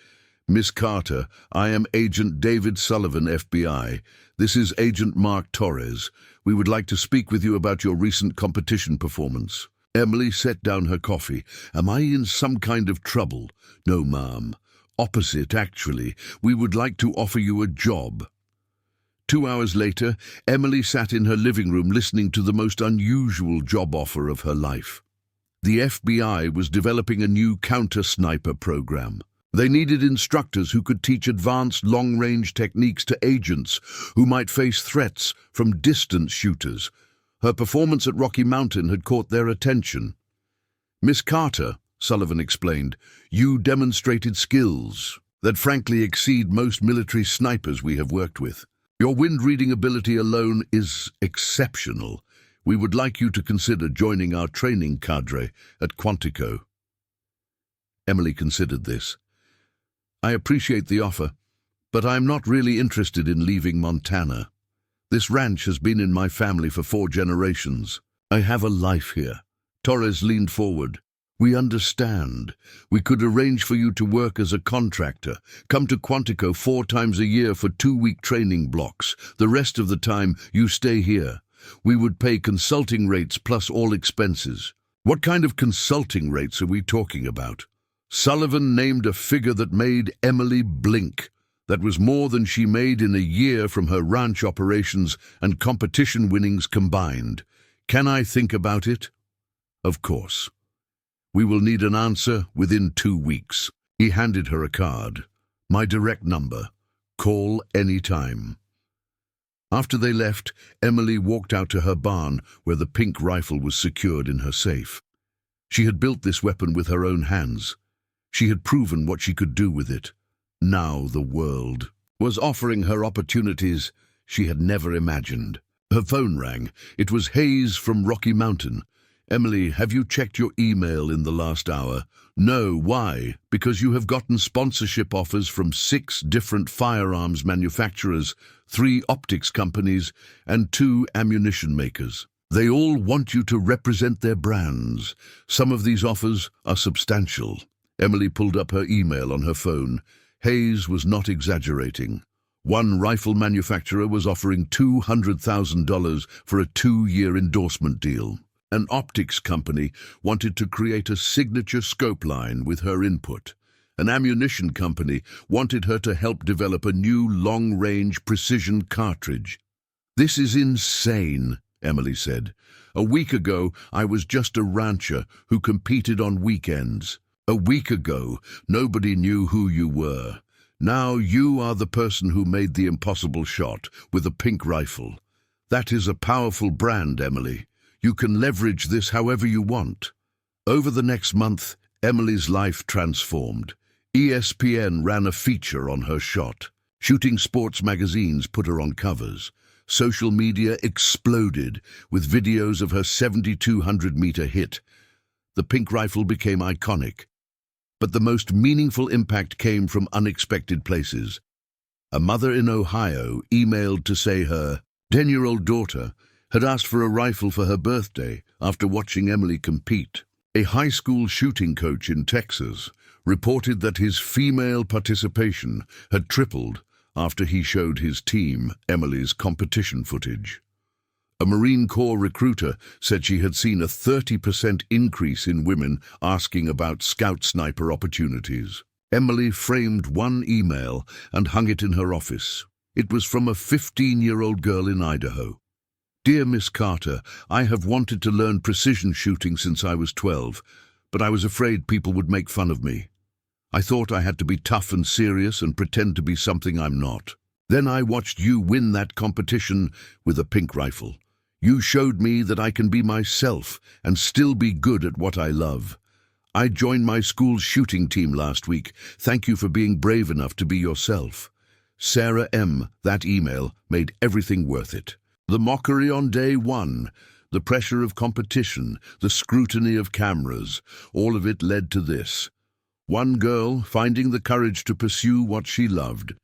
Miss Carter, I am Agent David Sullivan, FBI. This is Agent Mark Torres. We would like to speak with you about your recent competition performance. Emily set down her coffee. Am I in some kind of trouble? No, ma'am. Opposite, actually. We would like to offer you a job. 2 hours later, Emily sat in her living room listening to the most unusual job offer of her life. The FBI was developing a new counter-sniper program. They needed instructors who could teach advanced long-range techniques to agents who might face threats from distant shooters. Her performance at Rocky Mountain had caught their attention. Miss Carter, Sullivan explained, you demonstrated skills that frankly exceed most military snipers we have worked with. Your wind-reading ability alone is exceptional. We would like you to consider joining our training cadre at Quantico. Emily considered this. I appreciate the offer, but I am not really interested in leaving Montana. This ranch has been in my family for 4 generations. I have a life here. Torres leaned forward. We understand. We could arrange for you to work as a contractor. Come to Quantico 4 times a year for 2-week training blocks. The rest of the time, you stay here. We would pay consulting rates plus all expenses. What kind of consulting rates are we talking about? Sullivan named a figure that made Emily blink. That was more than she made in a year from her ranch operations and competition winnings combined. Can I think about it? Of course. We will need an answer within 2 weeks. He handed her a card. My direct number. Call any time. After they left, Emily walked out to her barn where the pink rifle was secured in her safe. She had built this weapon with her own hands. She had proven what she could do with it. Now the world was offering her opportunities she had never imagined. Her phone rang. It was Hayes from Rocky Mountain. Emily, have you checked your email in the last hour? No, why? Because you have gotten sponsorship offers from 6 different firearms manufacturers, 3 optics companies, and 2 ammunition makers. They all want you to represent their brands. Some of these offers are substantial. Emily pulled up her email on her phone. Hayes was not exaggerating. One rifle manufacturer was offering $200,000 for a 2-year endorsement deal. An optics company wanted to create a signature scope line with her input. An ammunition company wanted her to help develop a new long-range precision cartridge. "This is insane," Emily said. "A week ago, I was just a rancher who competed on weekends. A week ago, nobody knew who you were. Now you are the person who made the impossible shot with a pink rifle. That is a powerful brand, Emily. You can leverage this however you want." Over the next month, Emily's life transformed. ESPN ran a feature on her shot. Shooting sports magazines put her on covers. Social media exploded with videos of her 7,200-meter hit. The pink rifle became iconic. But the most meaningful impact came from unexpected places. A mother in Ohio emailed to say her 10-year-old daughter had asked for a rifle for her birthday after watching Emily compete. A high school shooting coach in Texas reported that his female participation had tripled after he showed his team Emily's competition footage. A Marine Corps recruiter said she had seen a 30% increase in women asking about scout sniper opportunities. Emily framed one email and hung it in her office. It was from a 15-year-old girl in Idaho. "Dear Miss Carter, I have wanted to learn precision shooting since I was 12, but I was afraid people would make fun of me. I thought I had to be tough and serious and pretend to be something I'm not. Then I watched you win that competition with a pink rifle. You showed me that I can be myself and still be good at what I love. I joined my school's shooting team last week. Thank you for being brave enough to be yourself. Sarah M." That email made everything worth it. The mockery on day one, the pressure of competition, the scrutiny of cameras, all of it led to this. One girl finding the courage to pursue what she loved.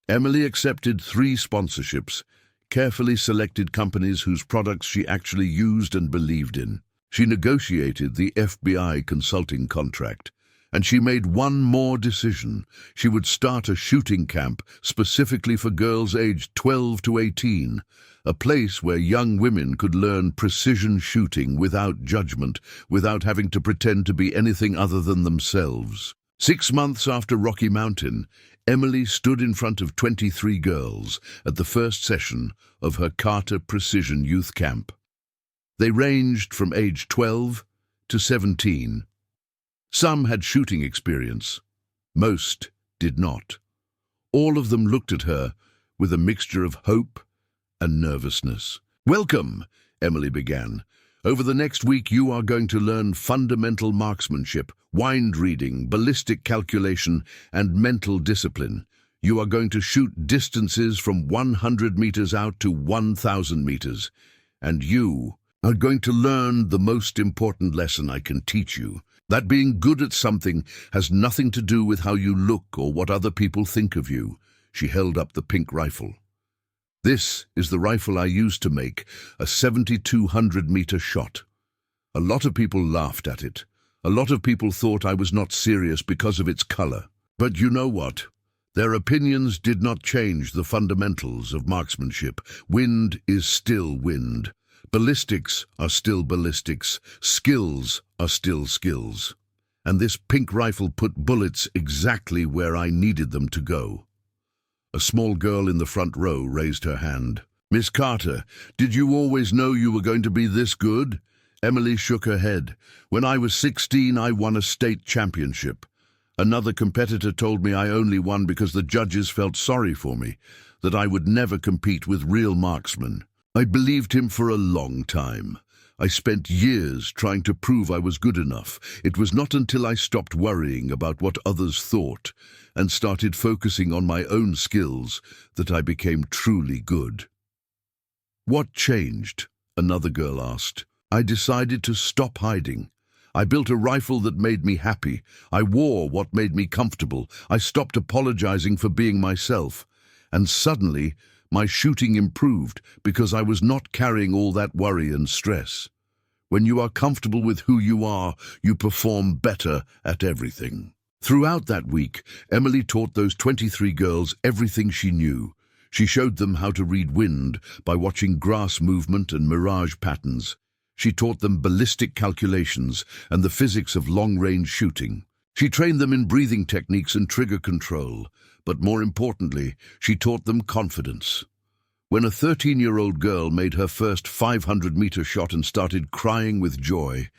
Emily accepted 3 sponsorships, carefully selected companies whose products she actually used and believed in. She negotiated the FBI consulting contract, and she made one more decision. She would start a shooting camp specifically for girls aged 12 to 18, a place where young women could learn precision shooting without judgment, without having to pretend to be anything other than themselves. 6 months after Rocky Mountain, Emily stood in front of 23 girls at the first session of her Carter Precision Youth Camp. They ranged from age 12 to 17. Some had shooting experience. Most did not. All of them looked at her with a mixture of hope and nervousness. "Welcome," Emily began. "Over the next week you are going to learn fundamental marksmanship, wind reading, ballistic calculation, and mental discipline. You are going to shoot distances from 100 meters out to 1,000 meters. And you are going to learn the most important lesson I can teach you. That being good at something has nothing to do with how you look or what other people think of you." She held up the pink rifle. "This is the rifle I used to make a 7,200-meter shot. A lot of people laughed at it. A lot of people thought I was not serious because of its color. But you know what? Their opinions did not change the fundamentals of marksmanship. Wind is still wind. Ballistics are still ballistics. Skills are still skills. And this pink rifle put bullets exactly where I needed them to go." A small girl in the front row raised her hand. "Miss Carter, did you always know you were going to be this good?" Emily shook her head. "When I was 16, I won a state championship. Another competitor told me I only won because the judges felt sorry for me, that I would never compete with real marksmen. I believed him for a long time. I spent years trying to prove I was good enough. It was not until I stopped worrying about what others thought and started focusing on my own skills that I became truly good." "What changed?" another girl asked. "I decided to stop hiding. I built a rifle that made me happy. I wore what made me comfortable. I stopped apologizing for being myself. And suddenly, my shooting improved because I was not carrying all that worry and stress. When you are comfortable with who you are, you perform better at everything." Throughout that week, Emily taught those 23 girls everything she knew. She showed them how to read wind by watching grass movement and mirage patterns. She taught them ballistic calculations and the physics of long-range shooting. She trained them in breathing techniques and trigger control, but more importantly, she taught them confidence. When a 13-year-old girl made her first 500-meter shot and started crying with joy,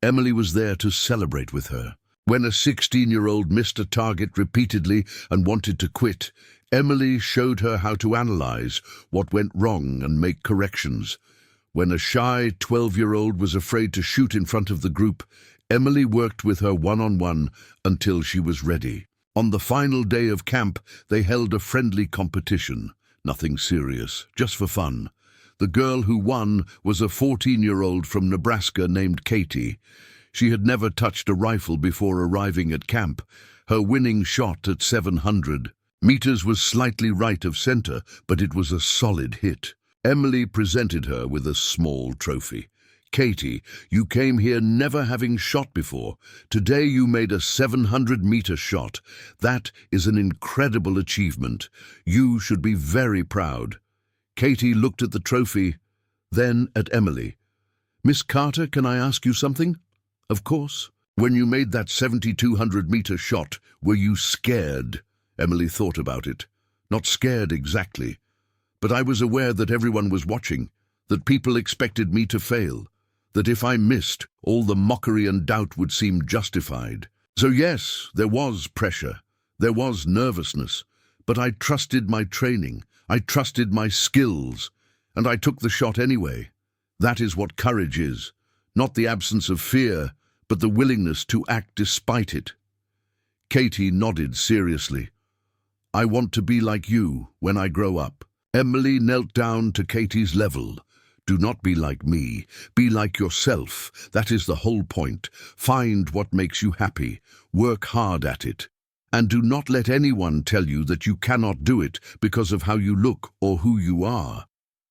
Emily was there to celebrate with her. When a 16-year-old missed a target repeatedly and wanted to quit, Emily showed her how to analyze what went wrong and make corrections. When a shy 12-year-old was afraid to shoot in front of the group, Emily worked with her one-on-one until she was ready. On the final day of camp, they held a friendly competition. Nothing serious, just for fun. The girl who won was a 14-year-old from Nebraska named Katie. She had never touched a rifle before arriving at camp. Her winning shot at 700 meters was slightly right of center, but it was a solid hit. Emily presented her with a small trophy. Katie, you came here never having shot before. Today you made a 700-meter shot. That is an incredible achievement. You should be very proud. Katie looked at the trophy, then at Emily. Miss Carter, can I ask you something? Of course. When you made that 7,200-meter shot, were you scared? Emily thought about it. Not scared exactly, but I was aware that everyone was watching, that people expected me to fail, that if I missed, all the mockery and doubt would seem justified. So yes, there was pressure, there was nervousness, but I trusted my training, I trusted my skills, and I took the shot anyway. That is what courage is, not the absence of fear, but the willingness to act despite it. Katie nodded seriously. I want to be like you when I grow up. Emily knelt down to Katie's level. Do not be like me. Be like yourself. That is the whole point. Find what makes you happy. Work hard at it. And do not let anyone tell you that you cannot do it because of how you look or who you are.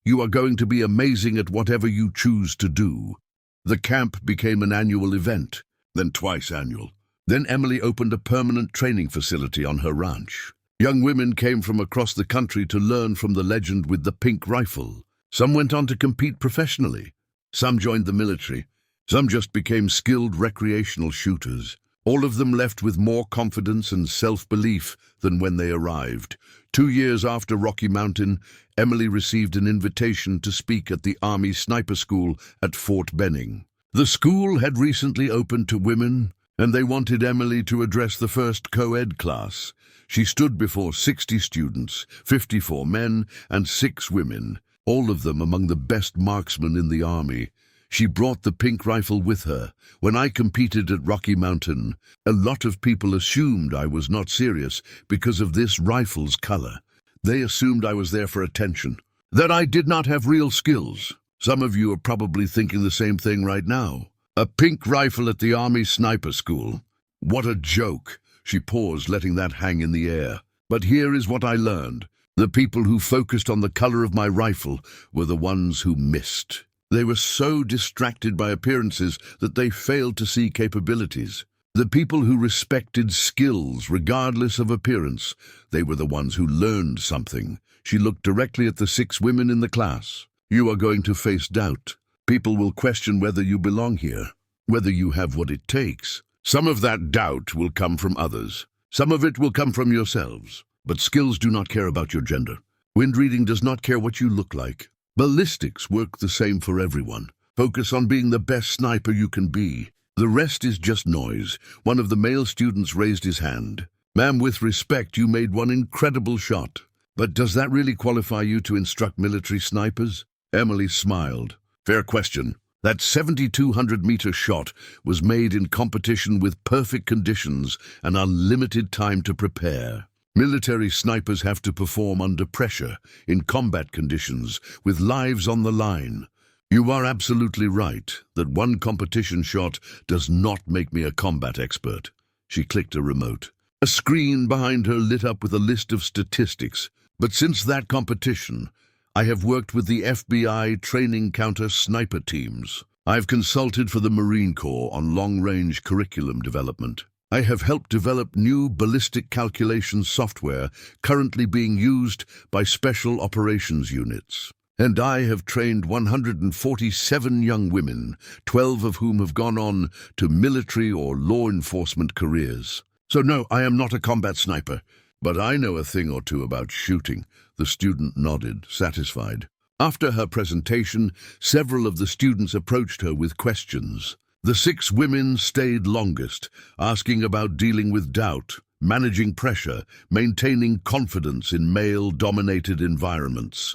You are going to be amazing at whatever you choose to do. The camp became an annual event, then twice annual. Then Emily opened a permanent training facility on her ranch. Young women came from across the country to learn from the legend with the pink rifle. Some went on to compete professionally. Some joined the military. Some just became skilled recreational shooters. All of them left with more confidence and self-belief than when they arrived. 2 years after Rocky Mountain, Emily received an invitation to speak at the Army Sniper School at Fort Benning. The school had recently opened to women, and they wanted Emily to address the first co-ed class. She stood before 60 students, 54 men and 6 women, all of them among the best marksmen in the Army. She brought the pink rifle with her. When I competed at Rocky Mountain, a lot of people assumed I was not serious because of this rifle's color. They assumed I was there for attention, that I did not have real skills. Some of you are probably thinking the same thing right now. A pink rifle at the Army Sniper School? What a joke. She paused, letting that hang in the air. But here is what I learned. The people who focused on the color of my rifle were the ones who missed. They were so distracted by appearances that they failed to see capabilities. The people who respected skills regardless of appearance, they were the ones who learned something. She looked directly at the 6 women in the class. You are going to face doubt. People will question whether you belong here, whether you have what it takes. Some of that doubt will come from others. Some of it will come from yourselves. But skills do not care about your gender. Wind reading does not care what you look like. Ballistics work the same for everyone. Focus on being the best sniper you can be. The rest is just noise. One of the male students raised his hand. Ma'am, with respect, you made one incredible shot. But does that really qualify you to instruct military snipers? Emily smiled. Fair question. That 7,200-meter shot was made in competition with perfect conditions and unlimited time to prepare. Military snipers have to perform under pressure, in combat conditions, with lives on the line. You are absolutely right that one competition shot does not make me a combat expert. She clicked a remote. A screen behind her lit up with a list of statistics. But since that competition, I have worked with the FBI training counter sniper teams. I've consulted for the Marine Corps on long-range curriculum development. I have helped develop new ballistic calculation software currently being used by special operations units. And I have trained 147 young women, 12 of whom have gone on to military or law enforcement careers. So no, I am not a combat sniper, but I know a thing or two about shooting." The student nodded, satisfied. After her presentation, several of the students approached her with questions. The 6 women stayed longest, asking about dealing with doubt, managing pressure, maintaining confidence in male-dominated environments.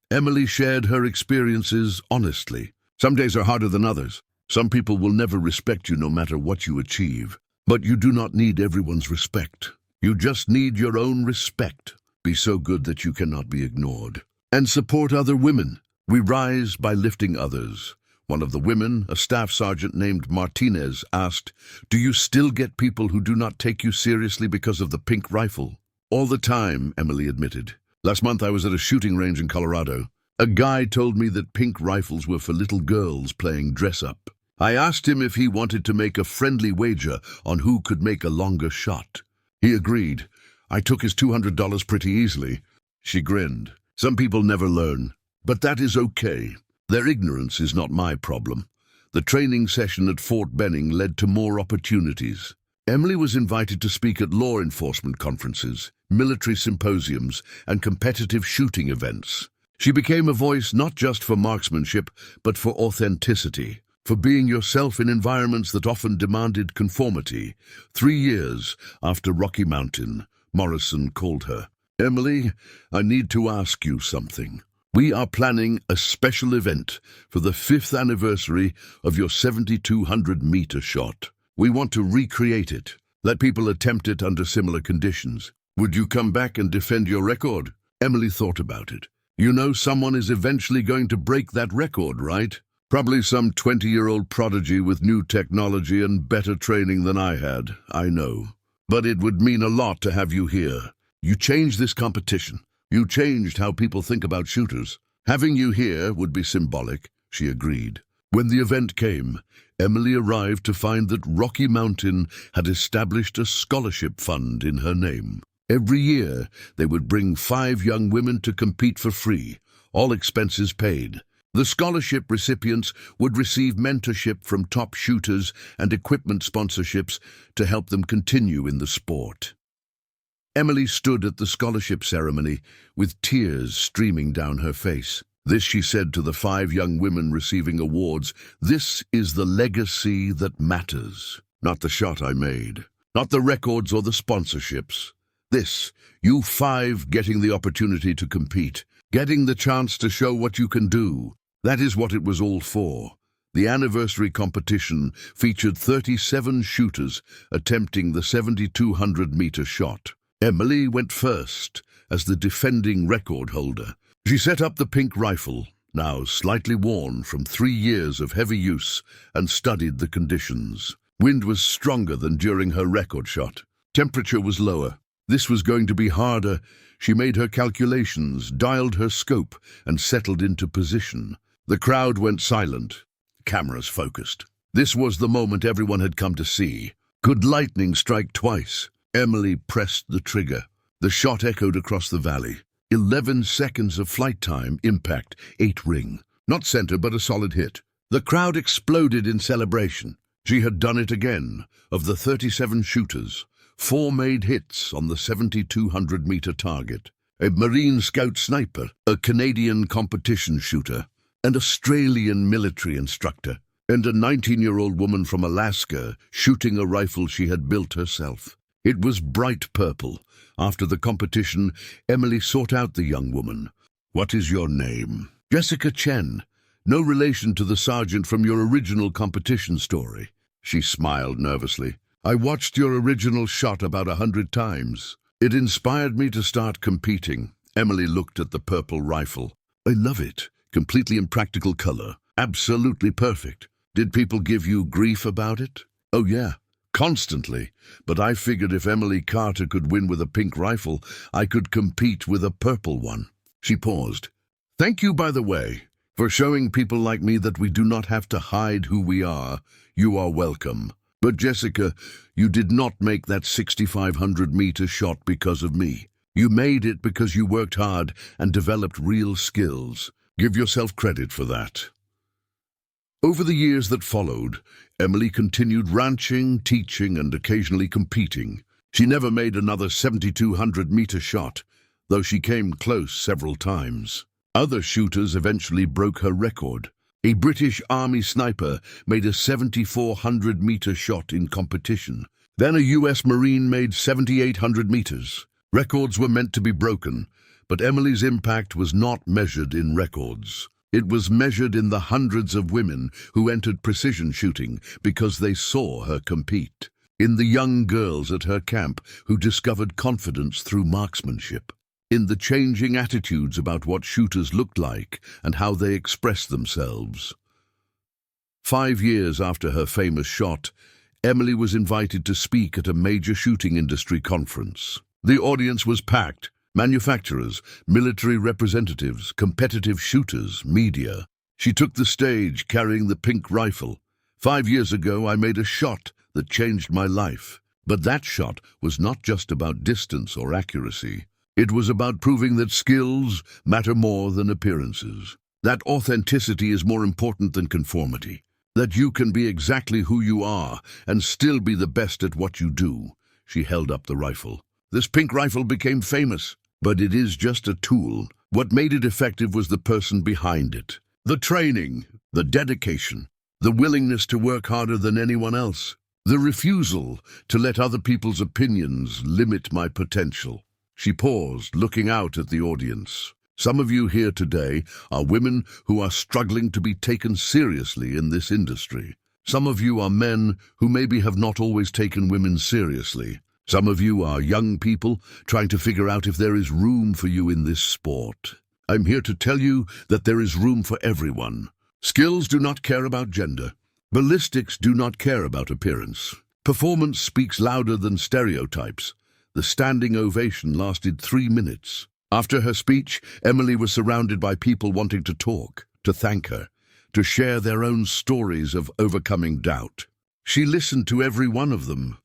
Emily shared her experiences honestly. "Some days are harder than others. Some people will never respect you no matter what you achieve. But you do not need everyone's respect. You just need your own respect. Be so good that you cannot be ignored. And support other women. We rise by lifting others." One of the women, a staff sergeant named Martinez, asked, "Do you still get people who do not take you seriously because of the pink rifle?" "All the time," Emily admitted. "Last month I was at a shooting range in Colorado. A guy told me that pink rifles were for little girls playing dress-up. I asked him if he wanted to make a friendly wager on who could make a longer shot. He agreed. I took his $200 pretty easily." She grinned. "Some people never learn, but that is okay. Their ignorance is not my problem." The training session at Fort Benning led to more opportunities. Emily was invited to speak at law enforcement conferences, military symposiums, and competitive shooting events. She became a voice not just for marksmanship, but for authenticity, for being yourself in environments that often demanded conformity. 3 years after Rocky Mountain, Morrison called her. "Emily, I need to ask you something. We are planning a special event for the 5th anniversary of your 7,200-meter shot. We want to recreate it, let people attempt it under similar conditions. Would you come back and defend your record?" Emily thought about it. "You know someone is eventually going to break that record, right? Probably some 20-year-old prodigy with new technology and better training than I had, I know. But it would mean a lot to have you here. You changed this competition. You changed how people think about shooters. Having you here would be symbolic," she agreed. When the event came, Emily arrived to find that Rocky Mountain had established a scholarship fund in her name. Every year, they would bring 5 young women to compete for free, all expenses paid. The scholarship recipients would receive mentorship from top shooters and equipment sponsorships to help them continue in the sport. Emily stood at the scholarship ceremony with tears streaming down her face. This, she said to the 5 young women receiving awards, "This is the legacy that matters. Not the shot I made, not the records or the sponsorships. This, you 5 getting the opportunity to compete, getting the chance to show what you can do. That is what it was all for." The anniversary competition featured 37 shooters attempting the 7,200-meter shot. Emily went first as the defending record holder. She set up the pink rifle, now slightly worn from 3 years of heavy use, and studied the conditions. Wind was stronger than during her record shot. Temperature was lower. This was going to be harder. She made her calculations, dialed her scope, and settled into position. The crowd went silent. Cameras focused. This was the moment everyone had come to see. Could lightning strike twice? Emily pressed the trigger. The shot echoed across the valley. 11 seconds of flight time, impact, 8 ring. Not center, but a solid hit. The crowd exploded in celebration. She had done it again. Of the 37 shooters, 4 made hits on the 7,200-meter target. A Marine Scout sniper, a Canadian competition shooter, an Australian military instructor, and a 19-year-old woman from Alaska shooting a rifle she had built herself. It was bright purple. After the competition, Emily sought out the young woman. "What is your name?" "Jessica Chen. No relation to the sergeant from your original competition story." She smiled nervously. "I watched your original shot about 100 times. It inspired me to start competing." Emily looked at the purple rifle. "I love it. Completely impractical color. Absolutely perfect. Did people give you grief about it?" "Oh yeah. Constantly, but I figured if Emily Carter could win with a pink rifle, I could compete with a purple one." She paused. "Thank you, by the way, for showing people like me that we do not have to hide who we are. You are welcome. But Jessica, you did not make that 6,500-meter shot because of me. You made it because you worked hard and developed real skills. Give yourself credit for that. Over the years that followed, Emily continued ranching, teaching, and occasionally competing. She never made another 7,200-meter shot, though she came close several times. Other shooters eventually broke her record. A British Army sniper made a 7,400-meter shot in competition. Then a US Marine made 7,800 meters. Records were meant to be broken, but Emily's impact was not measured in records. It was measured in the hundreds of women who entered precision shooting because they saw her compete. In the young girls at her camp who discovered confidence through marksmanship. In the changing attitudes about what shooters looked like and how they expressed themselves. 5 years after her famous shot, Emily was invited to speak at a major shooting industry conference. The audience was packed. Manufacturers, military representatives, competitive shooters, media. She took the stage carrying the pink rifle. 5 years ago, I made a shot that changed my life. But that shot was not just about distance or accuracy. It was about proving that skills matter more than appearances. That authenticity is more important than conformity. That you can be exactly who you are and still be the best at what you do. She held up the rifle. This pink rifle became famous. But it is just a tool. What made it effective was the person behind it. The training, the dedication, the willingness to work harder than anyone else. The refusal to let other people's opinions limit my potential. She paused, looking out at the audience. Some of you here today are women who are struggling to be taken seriously in this industry. Some of you are men who maybe have not always taken women seriously. Some of you are young people trying to figure out if there is room for you in this sport. I'm here to tell you that there is room for everyone. Skills do not care about gender. Ballistics do not care about appearance. Performance speaks louder than stereotypes. The standing ovation lasted 3 minutes. After her speech, Emily was surrounded by people wanting to talk, to thank her, to share their own stories of overcoming doubt. She listened to every one of them.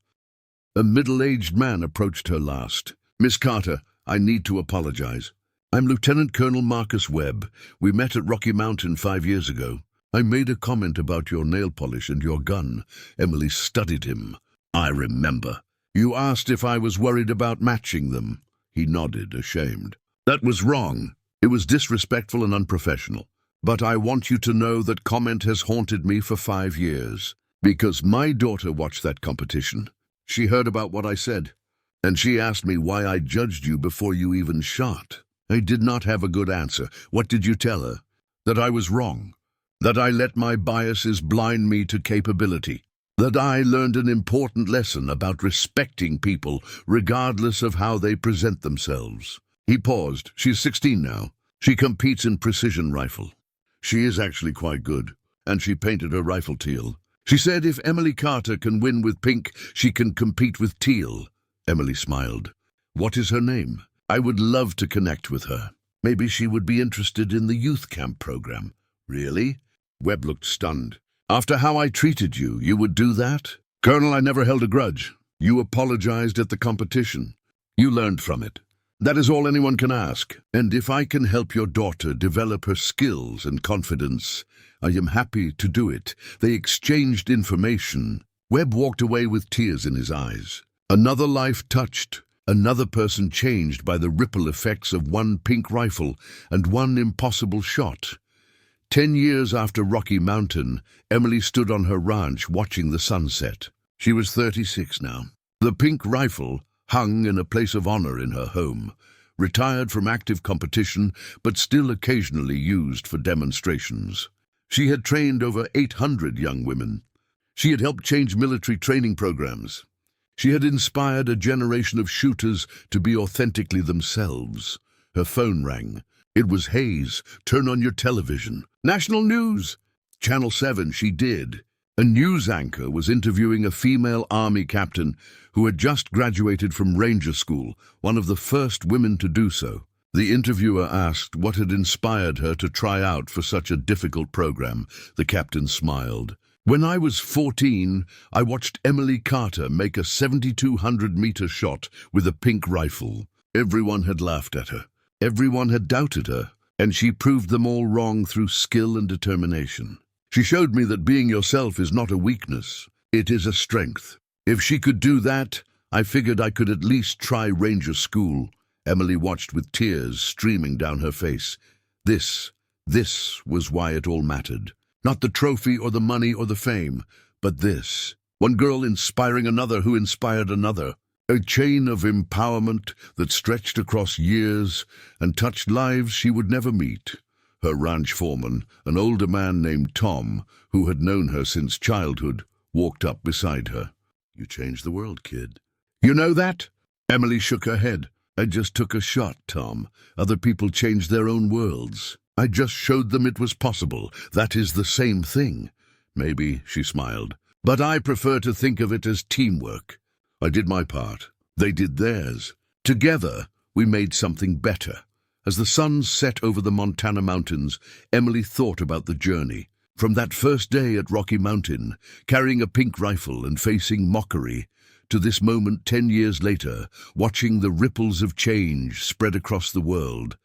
A middle-aged man approached her last. "Miss Carter, I need to apologize. I'm Lieutenant Colonel Marcus Webb. We met at Rocky Mountain 5 years ago. I made a comment about your nail polish and your gun." Emily studied him. "I remember. You asked if I was worried about matching them." He nodded, ashamed. "That was wrong. It was disrespectful and unprofessional. But I want you to know that comment has haunted me for 5 years. Because my daughter watched that competition. She heard about what I said, and she asked me why I judged you before you even shot. I did not have a good answer. What did you tell her? That I was wrong. That I let my biases blind me to capability. That I learned an important lesson about respecting people regardless of how they present themselves." He paused. "She's 16 now. She competes in precision rifle. She is actually quite good, and she painted her rifle teal. She said if Emily Carter can win with pink, she can compete with teal." Emily smiled. "What is her name? I would love to connect with her. Maybe she would be interested in the youth camp program." "Really?" Webb looked stunned. "After how I treated you, you would do that?" "Colonel, I never held a grudge. You apologized at the competition. You learned from it. That is all anyone can ask. And if I can help your daughter develop her skills and confidence, I am happy to do it." They exchanged information. Webb walked away with tears in his eyes. Another life touched, another person changed by the ripple effects of one pink rifle and one impossible shot. 10 years after Rocky Mountain, Emily stood on her ranch watching the sunset. She was 36 now. The pink rifle hung in a place of honor in her home, retired from active competition but still occasionally used for demonstrations. She had trained over 800 young women. She had helped change military training programs. She had inspired a generation of shooters to be authentically themselves. Her phone rang. It was Hayes. "Turn on your television." "National news!" Channel 7, she did. A news anchor was interviewing a female Army captain who had just graduated from Ranger School, one of the first women to do so. The interviewer asked what had inspired her to try out for such a difficult program. The captain smiled. "When I was 14, I watched Emily Carter make a 7,200-meter shot with a pink rifle. Everyone had laughed at her. Everyone had doubted her. and she proved them all wrong through skill and determination. She showed me that being yourself is not a weakness, it is a strength. If she could do that, I figured I could at least try Ranger School. Emily watched with tears streaming down her face. This was why it all mattered. Not the trophy or the money or the fame, but this. One girl inspiring another who inspired another. A chain of empowerment that stretched across years and touched lives she would never meet. Her ranch foreman, an older man named Tom, who had known her since childhood, walked up beside her. "You changed the world, kid." "You know that?" Emily shook her head. "I just took a shot, Tom. Other people changed their own worlds. I just showed them it was possible. That is the same thing." "Maybe," she smiled. "But I prefer to think of it as teamwork. I did my part. They did theirs. Together, we made something better." As the sun set over the Montana mountains, Emily thought about the journey. From that first day at Rocky Mountain, carrying a pink rifle and facing mockery, to this moment 10 years later, watching the ripples of change spread across the world.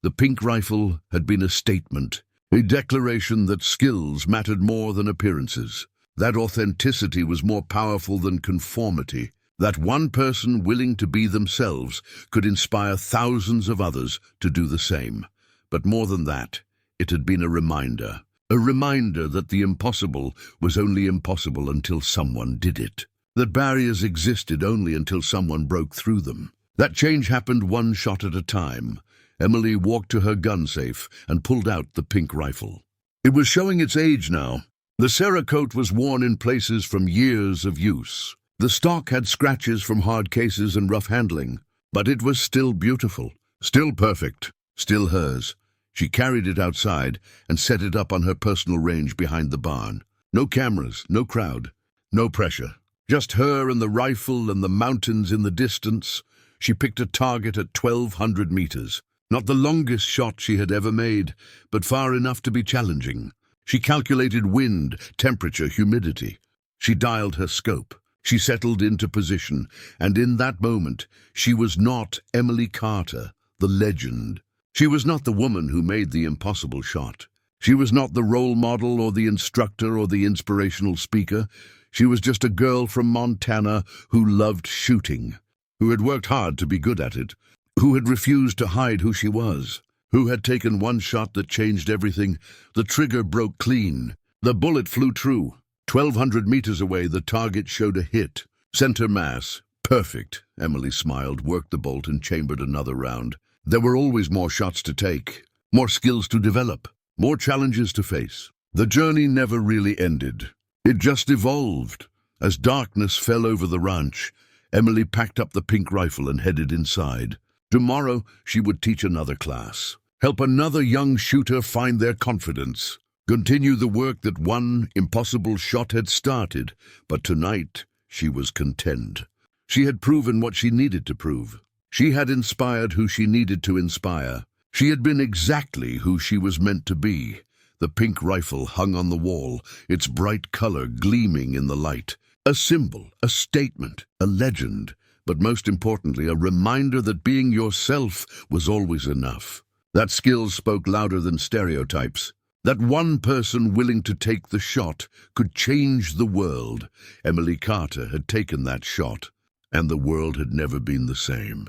The pink rifle had been a statement, a declaration that skills mattered more than appearances. That authenticity was more powerful than conformity. That one person willing to be themselves could inspire thousands of others to do the same. But more than that, it had been a reminder that the impossible was only impossible until someone did it. That barriers existed only until someone broke through them. That change happened one shot at a time. Emily walked to her gun safe and pulled out the pink rifle. It was showing its age now. The cerakote was worn in places from years of use. The stock had scratches from hard cases and rough handling, but it was still beautiful, still perfect, still hers. She carried it outside and set it up on her personal range behind the barn. No cameras, no crowd, no pressure. Just her and the rifle and the mountains in the distance. She picked a target at 1,200 meters. Not the longest shot she had ever made, but far enough to be challenging. She calculated wind, temperature, humidity. She dialed her scope. She settled into position, and in that moment, she was not Emily Carter, the legend. She was not the woman who made the impossible shot. She was not the role model or the instructor or the inspirational speaker. She was just a girl from Montana who loved shooting, who had worked hard to be good at it, who had refused to hide who she was, who had taken one shot that changed everything. The trigger broke clean. The bullet flew true. 1,200 meters away, the target showed a hit. Center mass. Perfect. Emily smiled, worked the bolt, and chambered another round. There were always more shots to take, more skills to develop, more challenges to face. The journey never really ended. It just evolved. As darkness fell over the ranch, Emily packed up the pink rifle and headed inside. Tomorrow, she would teach another class, help another young shooter find their confidence, continue the work that one impossible shot had started. But tonight, she was content. She had proven what she needed to prove. She had inspired who she needed to inspire. She had been exactly who she was meant to be. The pink rifle hung on the wall, its bright color gleaming in the light. A symbol, a statement, a legend, but most importantly, a reminder that being yourself was always enough. That skill spoke louder than stereotypes. That one person willing to take the shot could change the world. Emily Carter had taken that shot, and the world had never been the same.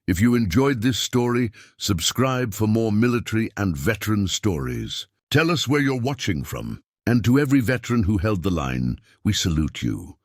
If you enjoyed this story, subscribe for more military and veteran stories. Tell us where you're watching from. And to every veteran who held the line, we salute you.